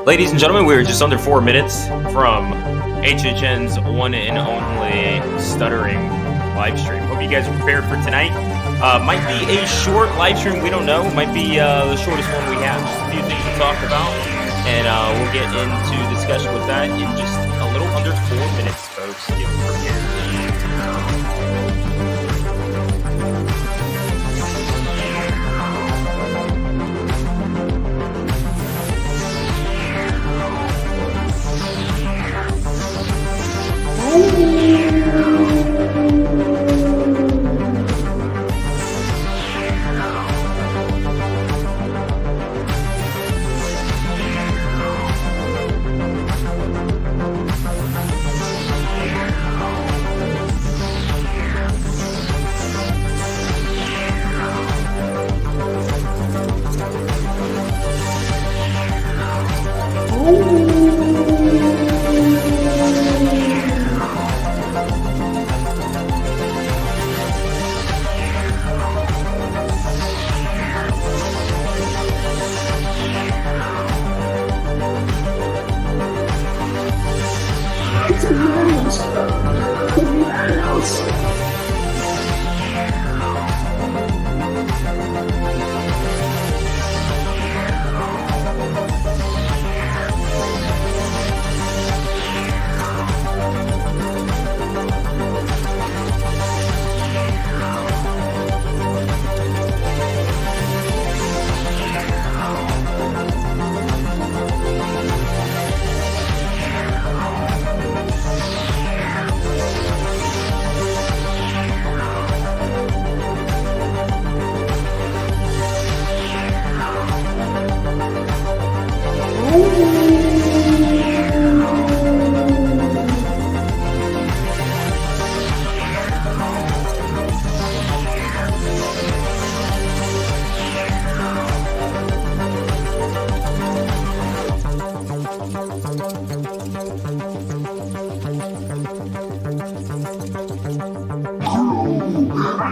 Ladies and gentlemen, we're just under 4 minutes from HHN's one and only stuttering live stream. Hope you guys are prepared for tonight. Might be a short live stream, we don't know. Might be the shortest one we have. Just a few things to talk about, and we'll get into discussion with that in just a little under 4 minutes, folks. Get prepared.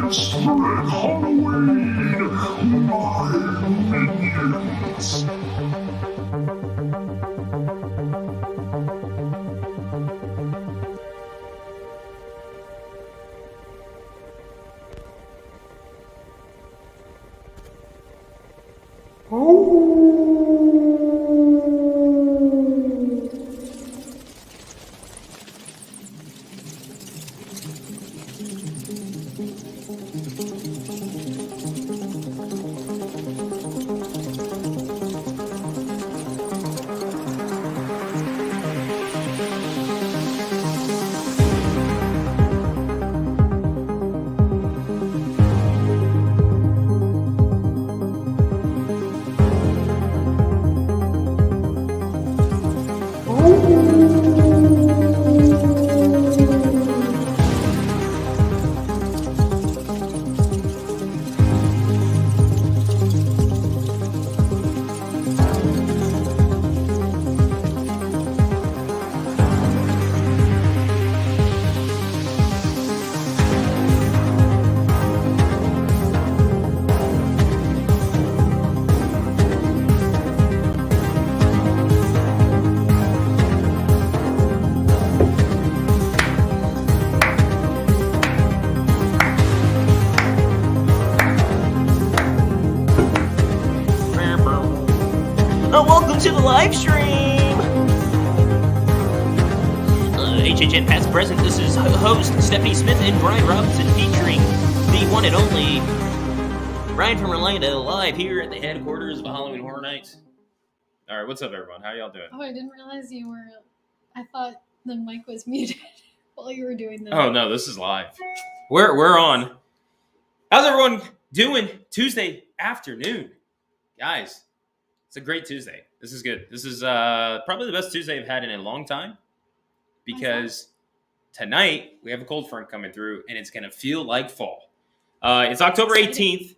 and spread Halloween, my minions. Welcome to the live stream! HHN Past Present, this is host Stephanie Smith and Brian Robinson featuring the one and only Brian from Orlando live here at the headquarters of Halloween Horror Nights. Alright, what's up everyone? How y'all doing? Oh, I didn't realize you were... I thought the mic was muted while you were doing that. Oh no, this is live. We're on. How's everyone doing Tuesday afternoon? Guys, it's a great Tuesday. This is good. This is probably the best Tuesday I've had in a long time because tonight we have a cold front coming through and it's going to feel like fall. It's October 18th.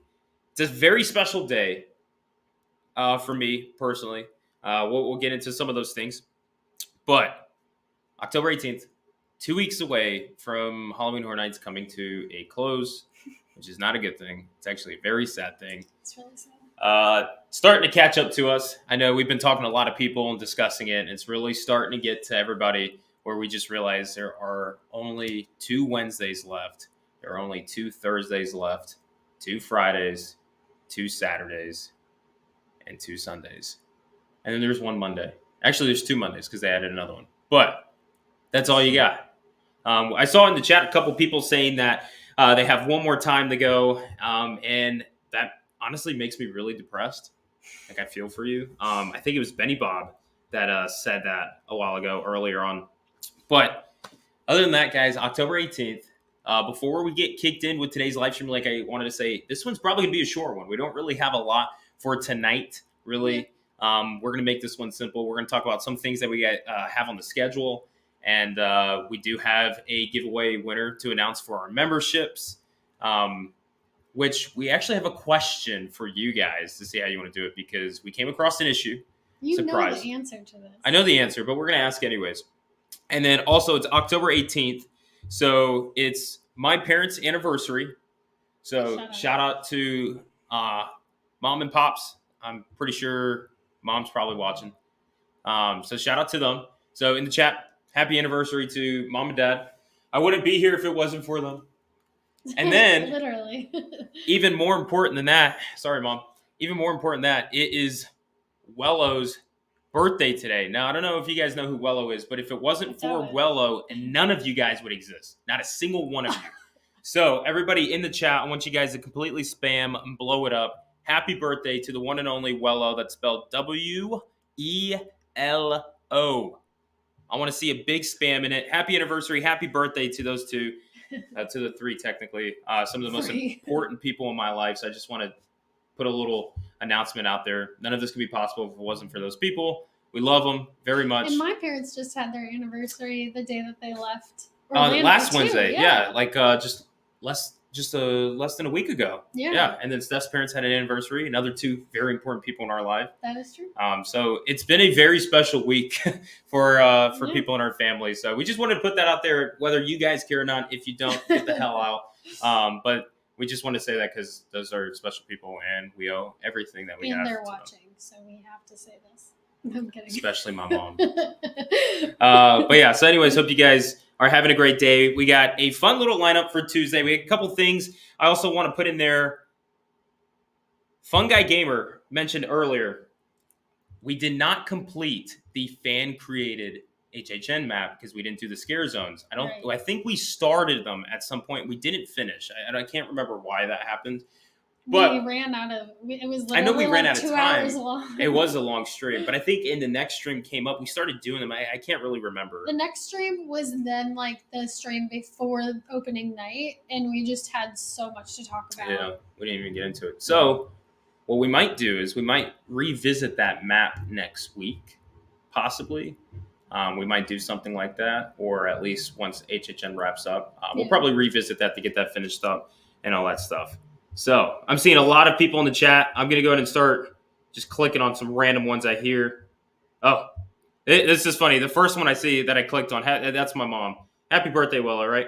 It's a very special day for me personally. We'll get into some of those things. But October 18th, 2 weeks away from Halloween Horror Nights coming to a close, which is not a good thing. It's actually a very sad thing. It's really sad. Starting to catch up to us. I know we've been talking to a lot of people and discussing it, and it's really starting to get to everybody where we just realize there are only 2 Wednesdays left. There are only 2 Thursdays left, 2 Fridays, 2 Saturdays, and 2 Sundays. And then there's 1 Monday. Actually, there's 2 Mondays because they added another one. But that's all you got. I saw in the chat a couple people saying that they have 1 more time to go, and that honestly makes me really depressed. Like, I feel for you. I think it was Benny Bob that said that a while ago, earlier on. But other than that, guys, October 18th, before we get kicked in with today's live stream, like I wanted to say, this one's probably going to be a short one. We don't really have a lot for tonight, really. We're going to make this one simple. We're going to talk about some things that we have on the schedule. And we do have a giveaway winner to announce for our memberships. Which we actually have a question for you guys to see how you want to do it because we came across an issue. You Surprise. know the answer to this. I know the answer, but we're going to ask anyways. And then also it's October 18th. So it's my parents' anniversary. So shout out to Mom and Pops. I'm pretty sure Mom's probably watching. So shout out to them. So in the chat, happy anniversary to mom and dad. I wouldn't be here if it wasn't for them. And then, literally, even more important than that, sorry, Mom, even more important than that, it is Wello's birthday today. Now, I don't know if you guys know who Wello is, but if it wasn't for Wello, none of you guys would exist. Not a single one of you. So, everybody in the chat, I want you guys to completely spam and blow it up. Happy birthday to the one and only Wello. That's spelled WELO. I want to see a big spam in it. Happy anniversary, happy birthday to those two, to the three technically. Some of the most important people in my life. So I just want to put a little announcement out there. None of this could be possible if it wasn't for those people. We love them very much. And my parents just had their anniversary the day that they left. Last Wednesday, yeah, like less than a week ago. Yeah. And then Steph's parents had an anniversary. Another two very important people in our life. That is true. So it's been a very special week for people in our family. So we just wanted to put that out there, whether you guys care or not. If you don't, get the hell out. But we just want to say that because those are special people, and we owe everything that we have. And they're watching, so we have to say this. I'm kidding. Especially my mom. But yeah. So, anyways, hope you guys are having a great day. We got a fun little lineup for Tuesday. We got a couple things I also want to put in there. Fun Guy Gamer mentioned earlier, we did not complete the fan-created HHN map because we didn't do the scare zones. I think we started them at some point. We didn't finish. I can't remember why that happened. But we ran out of. It was. I know we ran out of 2 time. hours long. It was a long stream, but I think in the next stream came up, we started doing them. I can't really remember. The next stream was then like the stream before opening night, and we just had so much to talk about. Yeah, we didn't even get into it. So what we might do is we might revisit that map next week, possibly. We might do something like that, or at least once HHN wraps up. We'll probably revisit that to get that finished up and all that stuff. So I'm seeing a lot of people in the chat. I'm going to go ahead and start just clicking on some random ones I hear. Oh, this is funny. The first one I see that I clicked on, that's my mom. Happy birthday, Willow, right?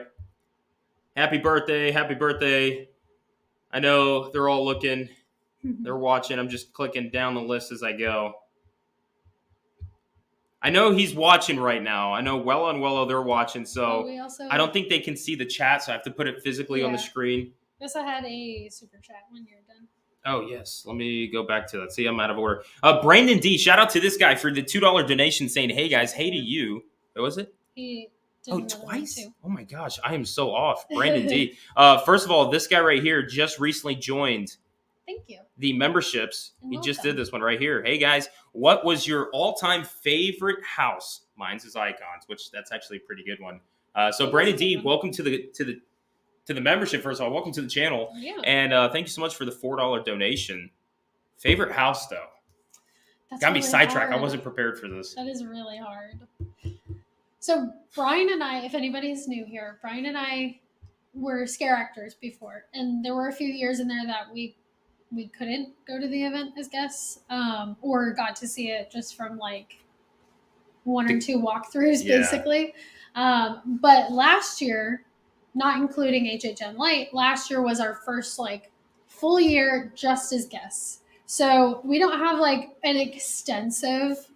Happy birthday. Happy birthday. I know they're all looking. They're watching. I'm just clicking down the list as I go. I know he's watching right now. I know Wello and Wello, they're watching. So I don't think they can see the chat, so I have to put it physically on the screen. We also had a super chat when you're done. Oh, yes. Let me go back to that. See, I'm out of order. Brandon D, shout out to this guy for the $2 donation saying, hey, guys, hey to you. What was it? He did twice? Oh, my gosh. I am so off. Brandon D. First of all, this guy right here just recently joined Thank you. the memberships. He just did this one right here. Hey, guys, what was your all-time favorite house? Mine's is Icons, which that's actually a pretty good one. So, Brandon D, welcome to the membership. First of all, welcome to the channel. Yeah. And thank you so much for the $4 donation. Favorite house, though? Got me sidetracked. I wasn't prepared for this. That is really hard. So Brian and I, if anybody's new here, Brian and I were scare actors before. And there were a few years in there that we couldn't go to the event as guests, or got to see it just from like one or two walkthroughs, basically. But last year, not including HHN Light, last year was our first like full year just as guests. So we don't have like an extensive,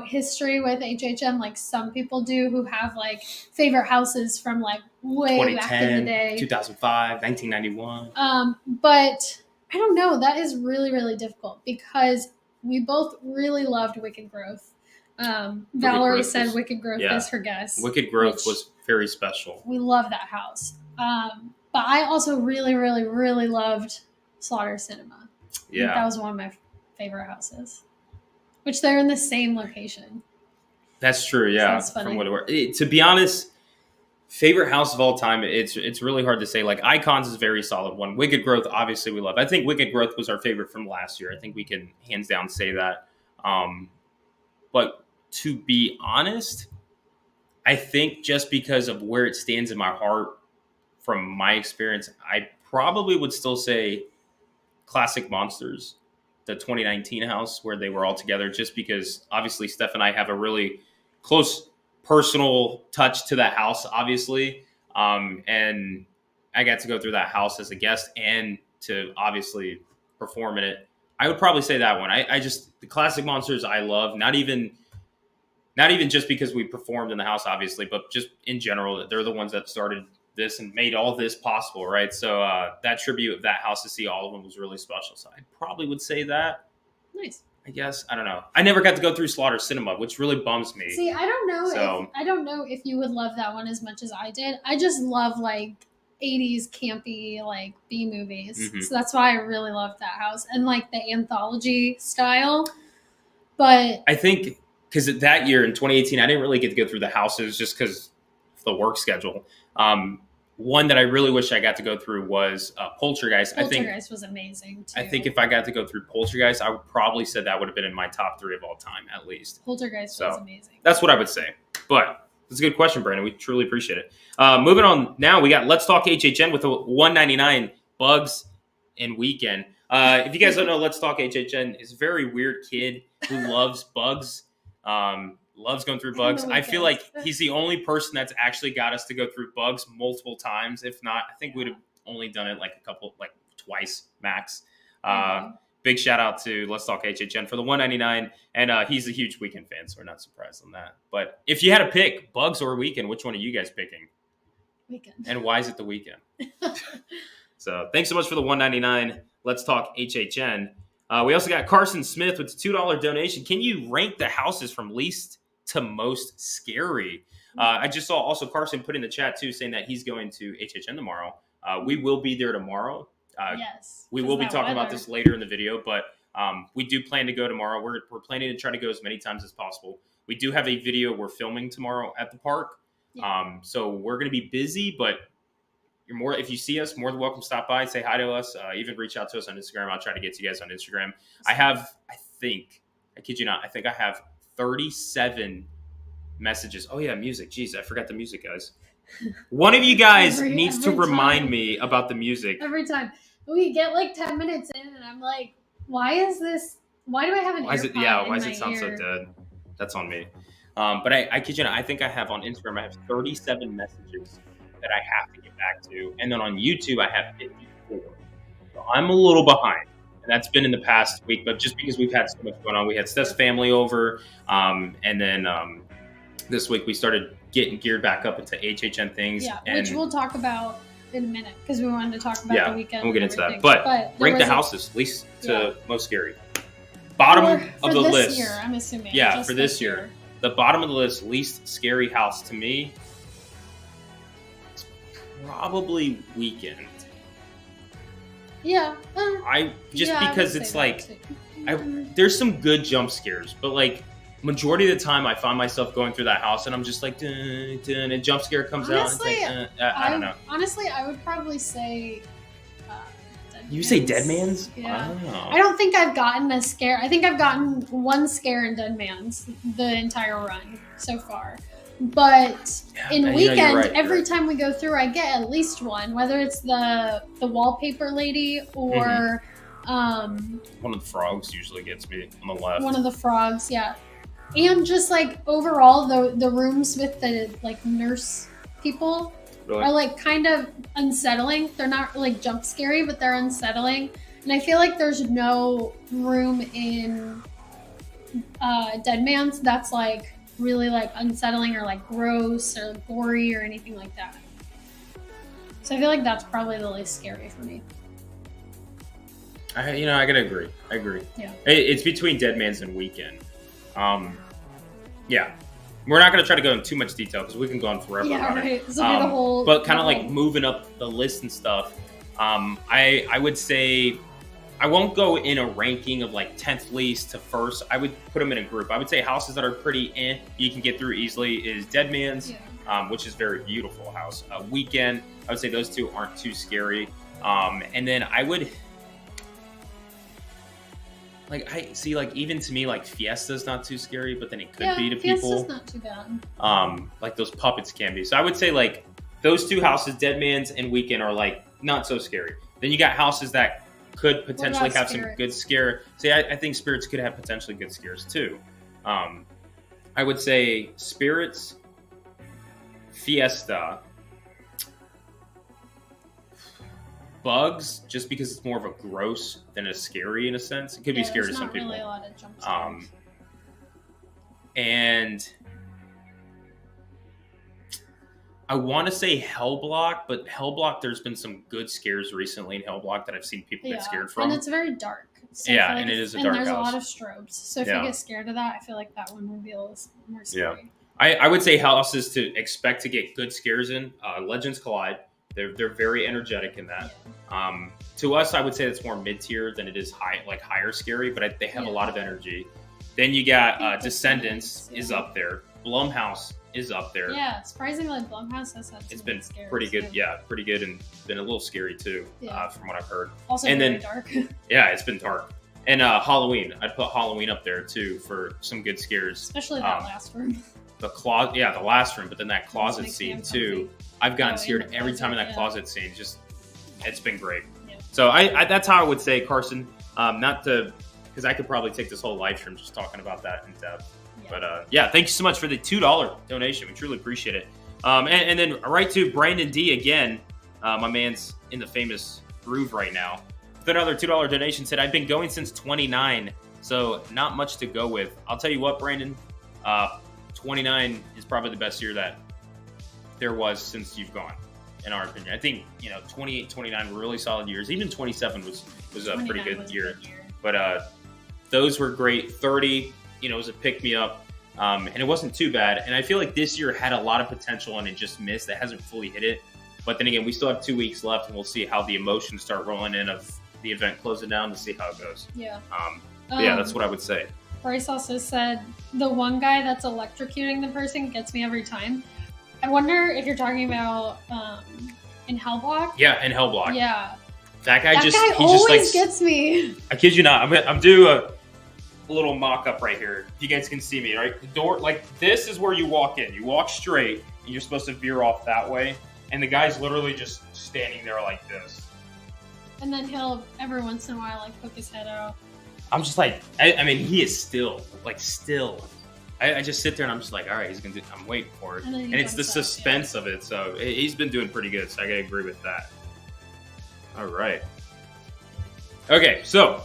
history with HHN like some people do who have like favorite houses from like way back in the day. 2005, 1991. But I don't know. That is really, really difficult because we both really loved Wicked Growth. Valerie said Wicked Growth is her guess. Wicked Growth was very special. We love that house. But I also really, really, really loved Slaughter Cinema. Yeah. That was one of my favorite houses, which they're in the same location. That's true. Yeah. So that's funny. To be honest, favorite house of all time, it's really hard to say. Like Icons is a very solid one. Wicked Growth, obviously we love. I think Wicked Growth was our favorite from last year. I think we can hands down say that. But to be honest, I think just because of where it stands in my heart from my experience, I probably would still say Classic Monsters, the 2019 house where they were all together, just because obviously Steph and I have a really close personal touch to that house, obviously. And I got to go through that house as a guest and to obviously perform in it. I would probably say that one. I just, the Classic Monsters I love, not even Not even just because we performed in the house, obviously, but just in general, they're the ones that started this and made all this possible, right? So that tribute of that house to see all of them was really special. So I probably would say that. Nice. I guess I don't know. I never got to go through Slaughter Cinema, which really bums me. See, I don't know. So- I don't know if you would love that one as much as I did. I just love like 80s campy like B movies, Mhm. so that's why I really loved that house and like the anthology style. But I think because that year in 2018, I didn't really get to go through the houses just because of the work schedule. One that I really wish I got to go through was Poltergeist. Poltergeist was amazing too. I think if I got to go through Poltergeist, I would probably say that would have been in my top 3 of all time, at least. Poltergeist was amazing. That's what I would say. But it's a good question, Brandon. We truly appreciate it. Moving on now, we got Let's Talk HHN with a $1.99 Bugs and Weekend. If you guys don't know, Let's Talk HHN is a very weird kid who loves bugs. Loves going through bugs. I feel like he's the only person that's actually got us to go through bugs multiple times. If not, I think we'd have only done it like twice max. Big shout out to Let's Talk HHN for the $1.99, and he's a huge Weekend fan, so we're not surprised on that. But if you had to pick bugs or Weekend, which one are you guys picking? Weekend. And why is it the Weekend? So thanks so much for the $1.99. Let's Talk HHN. We also got Carson Smith with the $2 donation. Can you rank the houses from least to most scary? I just saw also Carson put in the chat too, saying that he's going to HHN tomorrow. We will be there tomorrow. Yes. We will be talking about this later in the video, but we do plan to go tomorrow. We're planning to try to go as many times as possible. We do have a video we're filming tomorrow at the park. Yeah. So we're going to be busy, but if you see us, more than welcome to stop by and say hi to us. Even reach out to us on Instagram. I'll try to get to you guys on Instagram. I kid you not, I think I have 37 messages. Oh yeah, music. Jeez, I forgot the music, guys. One of you guys needs to remind me about the music. Every time. We get like 10 minutes in and I'm like, why do I have an AirPod Why does in it my sound ear? so dead? That's on me. But I kid you not, I think I have on Instagram, I have 37 messages that I have to get back to. And then on YouTube, I have 54. So I'm a little behind. And that's been in the past week, but just because we've had so much going on. We had Steph's family over, and then this week we started getting geared back up into HHN things. Yeah, and which we'll talk about in a minute because we wanted to talk about the weekend. We'll get into that. everything. But rank the houses least to most scary. Bottom of the this list. year, I'm assuming. Yeah, just for this year. The bottom of the list, least scary house to me, is probably Weekend. Yeah. Because it's like, there's some good jump scares, but like majority of the time I find myself going through that house and I'm just like, dun, dun, and a jump scare comes out. And it's like, I don't know. Honestly, I would probably say. You say Dead Man's? Yeah. Wow. I don't think I've gotten a scare. I think I've gotten one scare in Dead Man's the entire run so far. But in Weekend, every time we go through, I get at least one, whether it's the wallpaper lady or one of the frogs usually gets me on the left. One of the frogs, yeah. And just like overall, the rooms with the like nurse people are like kind of unsettling. They're not like jump scary, but they're unsettling. And I feel like there's no room in Dead Man's that's like really like unsettling or like gross or gory or anything like that. So I feel like that's probably the least scary for me. I gotta agree. I agree. Yeah. It's between Dead Man's and Weekend. Yeah. We're not going to try to go into too much detail because we can go on forever. Yeah, right. This will be the whole. But kind of like moving up the list and stuff. I would say I won't go in a ranking of like 10th least to first. I would put them in a group. I would say houses that are pretty you can get through easily is Dead Man's, which is a very beautiful house. Weekend, I would say those two aren't too scary. And then I would. Like I see, like even to me, like Fiesta's not too scary, but then it could be to people. Fiesta's not too bad. Like those puppets can be. So I would say like those two houses, Dead Man's and Weekend, are like not so scary. Then you got houses that could potentially have some good scare. See, I think Spirits could have potentially good scares too. I would say Spirits, Fiesta, Bugs, just because it's more of a gross than a scary in a sense. It could be scary to some people. Really a lot of jump scares. And I want to say Hellblock, but Hellblock, there's been some good scares recently in Hellblock that I've seen people get scared from. And it's very dark. So Yeah, I feel like and it is a and dark there's house. a lot of strobes. So if you get scared of that, I feel like that one would be a little more scary. I would say houses to expect to get good scares in. Legends Collide. They're very energetic in that. Yeah. To us, I would say it's more mid-tier than it is higher scary, but they have a lot of energy. Then you got Descendants is up there. Blumhouse is up there. Yeah, surprisingly, Blumhouse has had some It's been scares, pretty good. Yeah, pretty good, and been a little scary too, from what I've heard. Also and very then, dark. Yeah, it's been dark. And Halloween, I'd put Halloween up there too for some good scares. Especially that last room. The last room, but then that closet scene too. I've gotten scared every time in that closet scene. Just, it's been great. Yeah. So I that's how I would say, Carson. Not to, because I could probably take this whole live stream just talking about that in depth. Yeah. But thank you so much for the $2 donation. We truly appreciate it. And then right to Brandon D again. My man's in the famous groove right now. With another $2 donation, said, I've been going since 29, so not much to go with. I'll tell you what, Brandon, 29 is probably the best year that there was since you've gone, in our opinion. I think, 28, 29 were really solid years. Even 27 was a pretty good year. But those were great. 30, was a pick-me-up, and it wasn't too bad. And I feel like this year had a lot of potential, and it just missed. It hasn't fully hit it. But then again, we still have 2 weeks left, and we'll see how the emotions start rolling in of the event closing down to see how it goes. Yeah. Yeah, that's what I would say. Bryce also said, the one guy that's electrocuting the person gets me every time. I wonder if you're talking about in Hellblock. Yeah, in Hellblock. Yeah. That guy always gets me. I kid you not. I'm doing a little mock-up right here. If you guys can see me, right? The door, this is where you walk in. You walk straight, and you're supposed to veer off that way. And the guy's literally just standing there like this. And then he'll, every once in a while, poke his head out. I'm just I mean, he is still. I just sit there and I'm just all right, he's going to do, I'm waiting for it. And it's the suspense of it. So he's been doing pretty good. So I got to agree with that. All right. Okay, so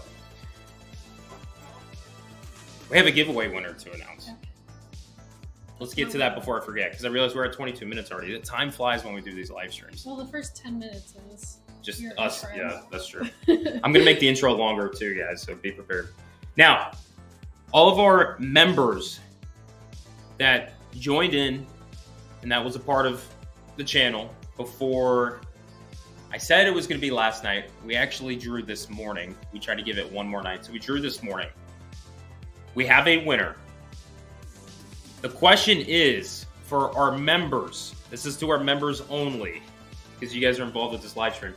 we have a giveaway winner to announce. Okay. Let's get to that before I forget, because I realize we're at 22 minutes already. The time flies when we do these live streams. Well, the first 10 minutes is just us. Intro. Yeah, that's true. I'm going to make the intro longer too, guys, so be prepared. Now, all of our members that joined in and that was a part of the channel before I said it was going to be last night, we actually drew this morning. We tried to give it one more night, so we drew this morning. We have a winner. The question is for our members. This is to our members only, because you guys are involved with this live stream.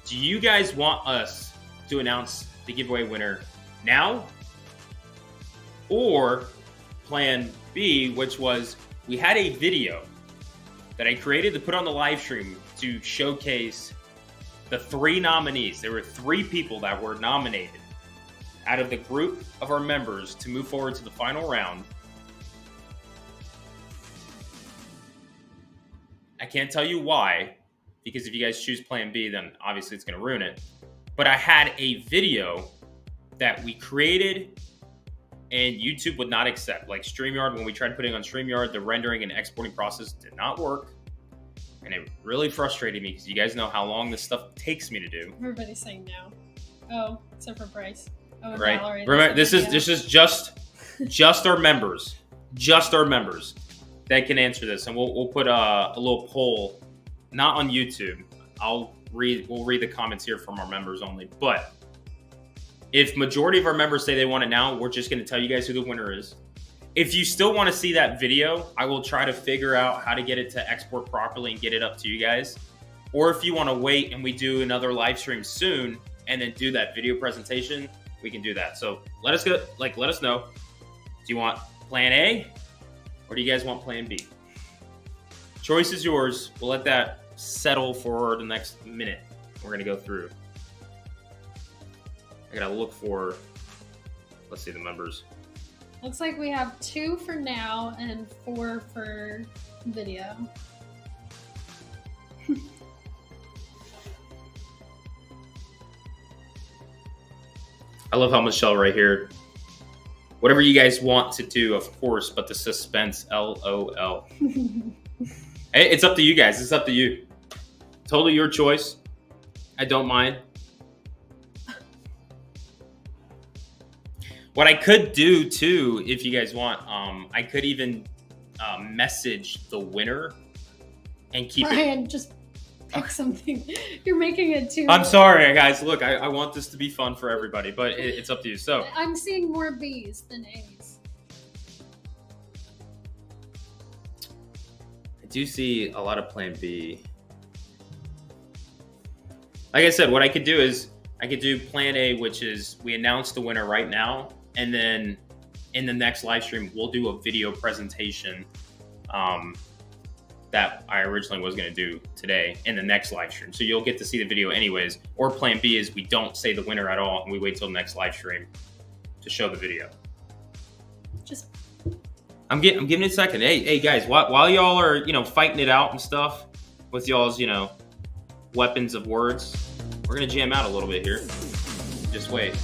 Do you guys want us to announce the giveaway winner now? Or plan B, which was we had a video that I created to put on the live stream to showcase the 3 nominees. There were 3 people that were nominated out of the group of our members to move forward to the final round. I can't tell you why, because if you guys choose plan B, then obviously it's going to ruin it. But I had a video that we created and YouTube would not accept. Like StreamYard, when we tried putting on StreamYard, the rendering and exporting process did not work. And it really frustrated me because you guys know how long this stuff takes me to do. Everybody's saying no. Oh, except for Bryce. Oh, and right. Valerie. Remember, this is just our members. Just our members that can answer this. And we'll put a little poll, not on YouTube. We'll read the comments here from our members only. But if majority of our members say they want it now, we're just going to tell you guys who the winner is. If you still want to see that video, I will try to figure out how to get it to export properly and get it up to you guys. Or if you want to wait and we do another live stream soon and then do that video presentation, we can do that. So let us know. Do you want plan A or do you guys want plan B? Choice is yours. We'll let that settle for the next minute. We're going to go through. I got to look for, let's see the members. Looks like we have 2 for now and 4 for video. I love how Michelle right here. Whatever you guys want to do, of course, but the suspense, LOL. Hey, it's up to you guys. It's up to you. Totally your choice. I don't mind. What I could do too, if you guys want, I could even message the winner and keep Brian, just pick something. You're making it too. I'm sorry, guys. Look, I want this to be fun for everybody, but it's up to you. So I'm seeing more B's than A's. I do see a lot of Plan B. Like I said, what I could do is I could do Plan A, which is we announce the winner right now, and then in the next live stream, we'll do a video presentation that I originally was going to do today in the next live stream. So you'll get to see the video anyways. Or Plan B is we don't say the winner at all, and we wait till the next live stream to show the video. Just I'm giving it a second. Hey guys, while y'all are fighting it out and stuff with y'all's weapons of words, we're gonna jam out a little bit here. Just wait.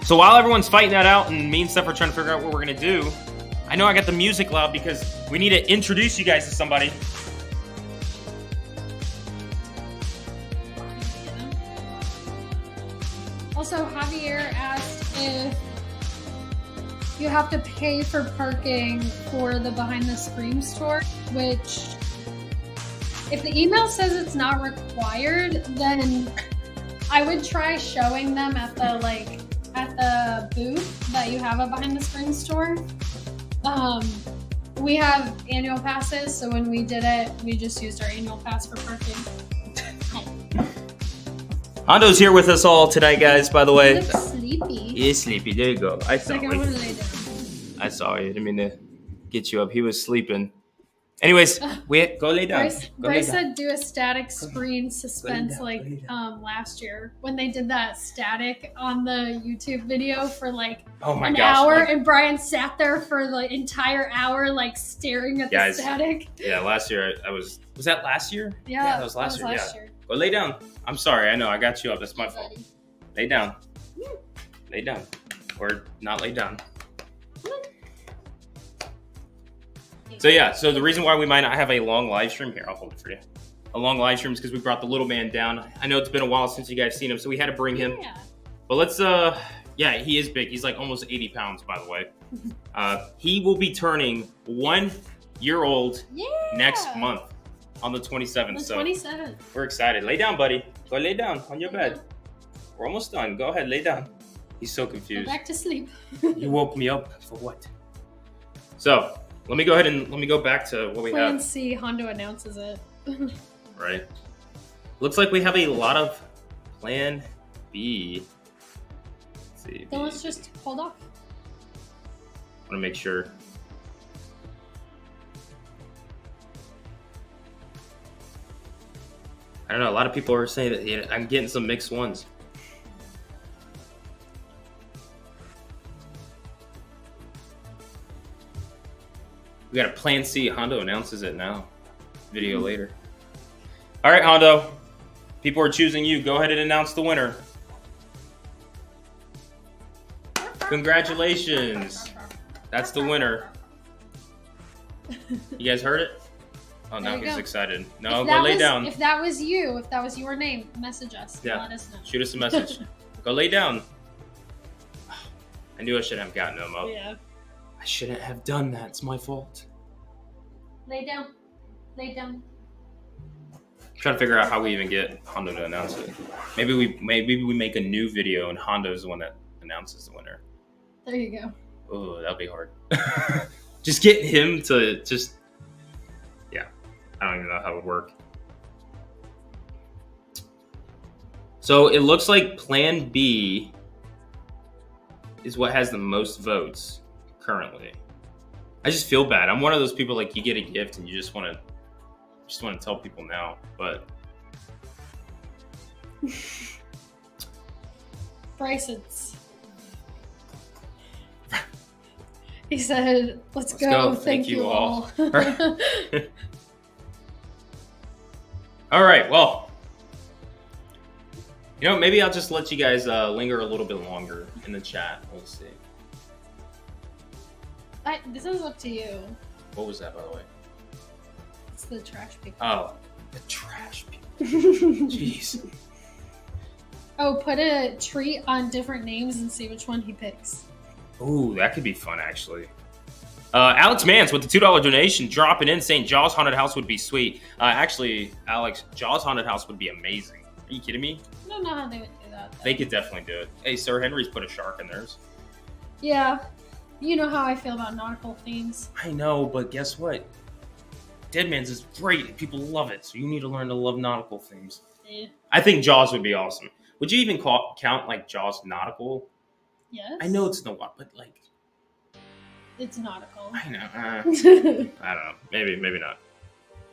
So while everyone's fighting that out and me and Steph are trying to figure out what we're gonna do, I know I got the music loud because we need to introduce you guys to somebody. Also, Javier asked if you have to pay for parking for the Behind the Screen store, which if the email says it's not required, then I would try showing them at the booth that you have a Behind the Screen store. We have annual passes, so when we did it, we just used our annual pass for parking. Hondo's here with us all tonight, guys, by the way. You look sleepy. He is sleepy. There you go. I saw Like, I you. want to lay down. I saw you. Didn't mean to get you up. He was sleeping. Anyways, go lay down. Bryce said do a static screen suspense last year when they did that static on the YouTube video for an hour, and Brian sat there for the entire hour staring at the static. Yeah, last year was that last year? Yeah, that was last year. Go lay down. I'm sorry. I know I got you up. That's my fault. Lay down. Lay down. Or not lay down. So the reason why we might not have a long live stream here, I'll hold it for you. A long live stream is because we brought the little man down. I know it's been a while since you guys seen him, so we had to bring him. Yeah. But let's he is big. He's almost 80 pounds, by the way. He will be turning 1 year old next month on the 27th. The 27th. We're excited. Lay down, buddy. Go lay down on your bed. We're almost done. Go ahead, lay down. He's so confused. Go back to sleep. You woke me up for what? So let me go back to what we have. Plan C, Hondo announces it. Right. Looks like we have a lot of Plan B. Let's see. Then let's just hold off. I want to make sure. I don't know. A lot of people are saying that I'm getting some mixed ones. We got a Plan C. Hondo announces it now. Video later. All right, Hondo. People are choosing you. Go ahead and announce the winner. Congratulations. That's the winner. You guys heard it? Oh, now he's excited. No, go lay down. If that was you, if that was your name, message us. Yeah. Let us know. Shoot us a message. Go lay down. I knew I shouldn't have gotten him up. Yeah. I shouldn't have done that. It's my fault. Lay down. Lay down. I'm trying to figure out how we even get Hondo to announce it. Maybe we make a new video and Hondo's the one that announces the winner. There you go. Oh, that'll be hard. Just get him to I don't even know how it would work. So it looks like Plan B is what has the most votes currently. I just feel bad. I'm one of those people you get a gift and you just want to tell people now, but Bryce, he said, let's go. Thank you all. All right, well, You know, maybe I'll just let you guys linger a little bit longer in the chat. We'll see. This is up to you. What was that, by the way? It's the trash people. Oh, the trash people. Jeez. Oh, put a treat on different names and see which one he picks. Ooh, that could be fun, actually. Alex Mans with the $2 donation, dropping in, saying Jaws Haunted House would be sweet. Actually, Alex, Jaws Haunted House would be amazing. Are you kidding me? I don't know how they would do that, though. They could definitely do it. Hey, Sir Henry's put a shark in theirs. Yeah. You know how I feel about nautical themes. I know, but guess what? Dead Man's is great. People love it, so you need to learn to love nautical themes. Eh. I think Jaws would be awesome. Would you even count, like, Jaws nautical? Yes. I know it's no what, but, like... It's nautical. I know. I don't know. Maybe not.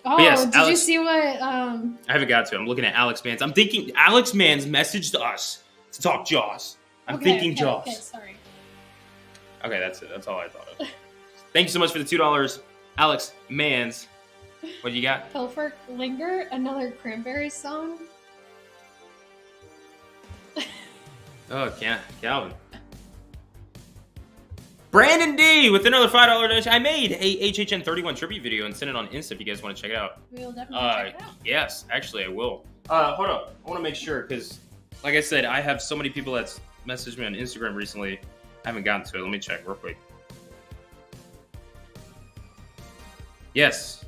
Oh, yes, did Alex, you see what... I haven't got to it. I'm looking at Alex Mans. I'm thinking Alex Mans messaged us to talk Jaws. I'm thinking Jaws. Okay, sorry. Okay, that's it. That's all I thought of. Thank you so much for the $2, Alex Mans. What do you got? Pilfer Linger, another Cranberries song. Oh, Calvin. Brandon D with another $5 donation. I made a HHN 31 tribute video and sent it on Insta if you guys want to check it out. We'll definitely check it out. Yes, actually I will. Hold up. I want to make sure because, like I said, I have so many people that's messaged me on Instagram recently. I haven't gotten to it. Let me check real quick. Yes,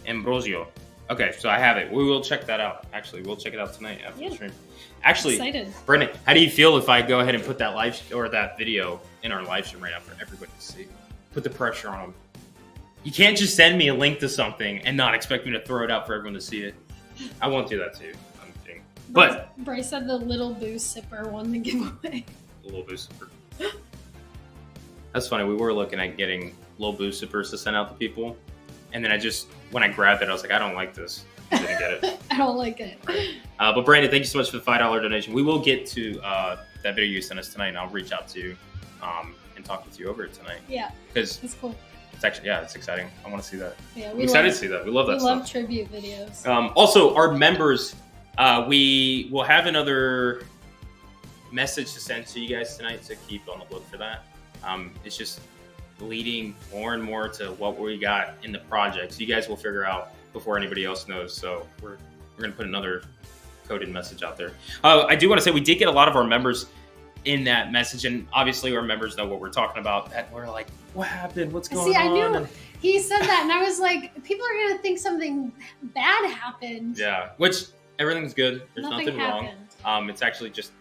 Ambrosio. Okay, so I have it. We will check that out. Actually, we'll check it out tonight after the stream. Actually, Excited. Brendan, how do you feel if I go ahead and put that that video in our live stream right now for everybody to see? Put the pressure on them. You can't just send me a link to something and not expect me to throw it out for everyone to see it. I won't do that too. I'm kidding. But Bryce said the Little Boo Sipper won the giveaway. a little boost. That's funny. We were looking at getting little boost sippers to send out to people, and then when I grabbed it, I was like, I don't like this. I didn't get it. I don't like it. But Brandon, thank you so much for the $5 donation. We will get to that video you sent us tonight, and I'll reach out to you and talk with you over it tonight. Yeah, because it's cool. It's actually it's exciting. I want to see that. Yeah, I'm excited to see that. We love that stuff. We love tribute videos. Also, our members, we will have another message to send to you guys tonight, so keep on the look for that. It's just leading more and more to what we got in the project. So you guys will figure out before anybody else knows. So we're going to put another coded message out there. I do want to say we did get a lot of our members in that message, and obviously our members know what we're talking about. That we're like, what happened? What's going on? See, I knew he said that, and I was like, people are going to think something bad happened. Yeah, which everything's good. There's nothing happened. wrong. It's actually just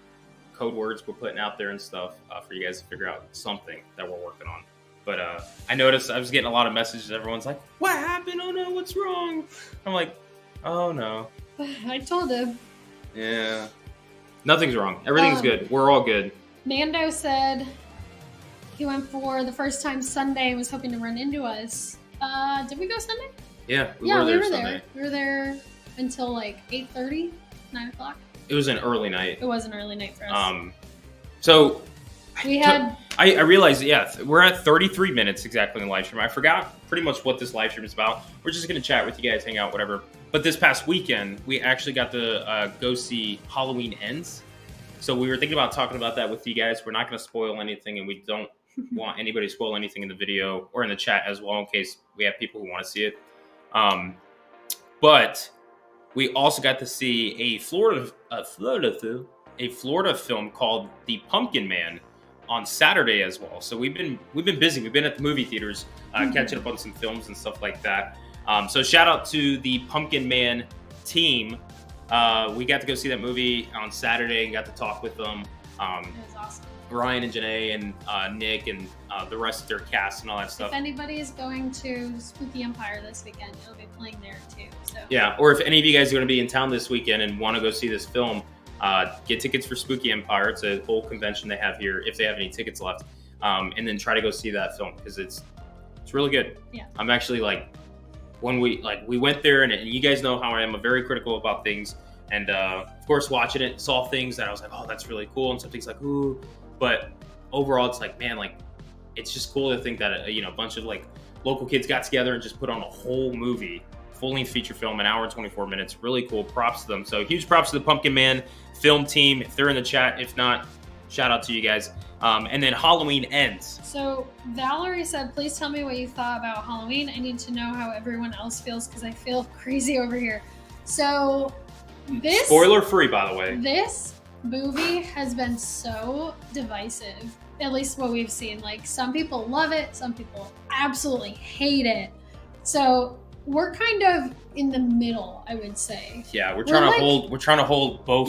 code words we're putting out there and stuff for you guys to figure out something that we're working on. But I noticed I was getting a lot of messages. Everyone's like, what happened? Oh no, what's wrong? I'm like, oh no. I told him. Yeah. Nothing's wrong. Everything's good. We're all good. Mando said he went for the first time Sunday and was hoping to run into us. Did we go Sunday? Yeah, we were there. Sunday. We were there until like 8:30, 9 o'clock. It was an early night. It was an early night for us. So we had. I realized, we're at 33 minutes exactly in the live stream. I forgot pretty much what this live stream is about. We're just going to chat with you guys, hang out, whatever. But this past weekend, we actually got to go see Halloween Ends. So we were thinking about talking about that with you guys. We're not going to spoil anything, and we don't want anybody to spoil anything in the video or in the chat as well, in case we have people who want to see it. But we also got to see a Florida film called The Pumpkin Man on Saturday as well. So we've been busy. We've been at the movie theaters catching up on some films and stuff like that. So shout out to the Pumpkin Man team. We got to go see that movie on Saturday and got to talk with them. It was awesome. Ryan and Janae and Nick and the rest of their cast and all that stuff. If anybody is going to Spooky Empire this weekend, it'll be playing there too. So yeah, or if any of you guys are going to be in town this weekend and want to go see this film, get tickets for Spooky Empire. It's a whole convention they have here, if they have any tickets left, and then try to go see that film because it's really good. Yeah, I'm actually like, when we went there, and you guys know how I am. I'm very critical about things, and of course, watching it, saw things that I was like, oh, that's really cool, and some things like, ooh. But overall, it's like, man, like, it's just cool to think that a bunch of like local kids got together and just put on a whole movie full-length feature film, an hour and 24 minutes. Really cool. Props to them. So huge props to the Pumpkin Man film team. If they're in the chat, if not, shout out to you guys. And then Halloween Ends. So Valerie said, please tell me what you thought about Halloween. I need to know how everyone else feels because I feel crazy over here. So this... Spoiler free, by the way. This movie has been so divisive, at least what we've seen. Like, some people love it, some people absolutely hate it. So we're kind of in the middle, I would say. Yeah, we're trying to hold both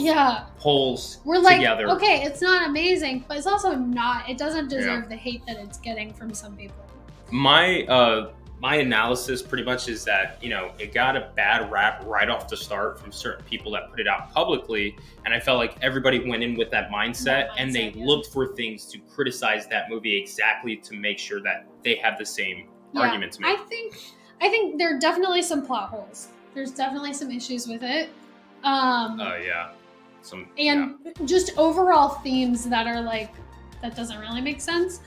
poles together. Okay, it's not amazing, but it's also not. It doesn't deserve the hate that it's getting from some people. My analysis pretty much is that, it got a bad rap right off the start from certain people that put it out publicly, and I felt like everybody went in with that mindset and they looked for things to criticize that movie exactly to make sure that they have the same argument to make. I think there are definitely some plot holes. There's definitely some issues with it. Just overall themes that are like, that doesn't really make sense.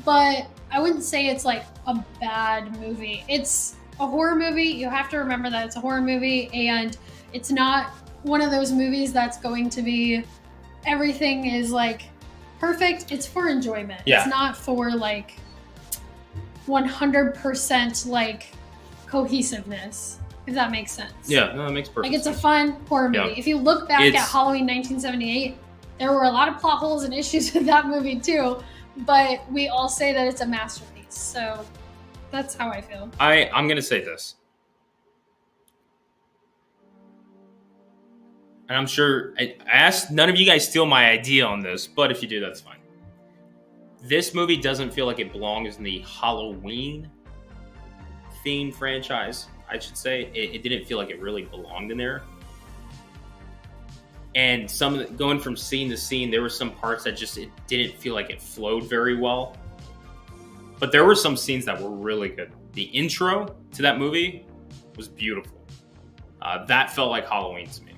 But I wouldn't say it's like a bad movie. It's a horror movie. You have to remember that it's a horror movie, and it's not one of those movies that's going to be, everything is like perfect. It's for enjoyment. Yeah. It's not for like 100% like cohesiveness, if that makes sense. Yeah, no, that makes perfect sense. Like, it's a fun horror movie. Yeah. If you look back at Halloween 1978, there were a lot of plot holes and issues with that movie too, but we all say that it's a masterpiece. So that's how I feel. I'm going to say this. And I'm sure I asked none of you guys steal my idea on this, but if you do, that's fine. This movie doesn't feel like it belongs in the Halloween theme franchise, I should say. It didn't feel like it really belonged in there. And going from scene to scene, there were some parts that just, it didn't feel like it flowed very well. But there were some scenes that were really good. The intro to that movie was beautiful. That felt like Halloween to me.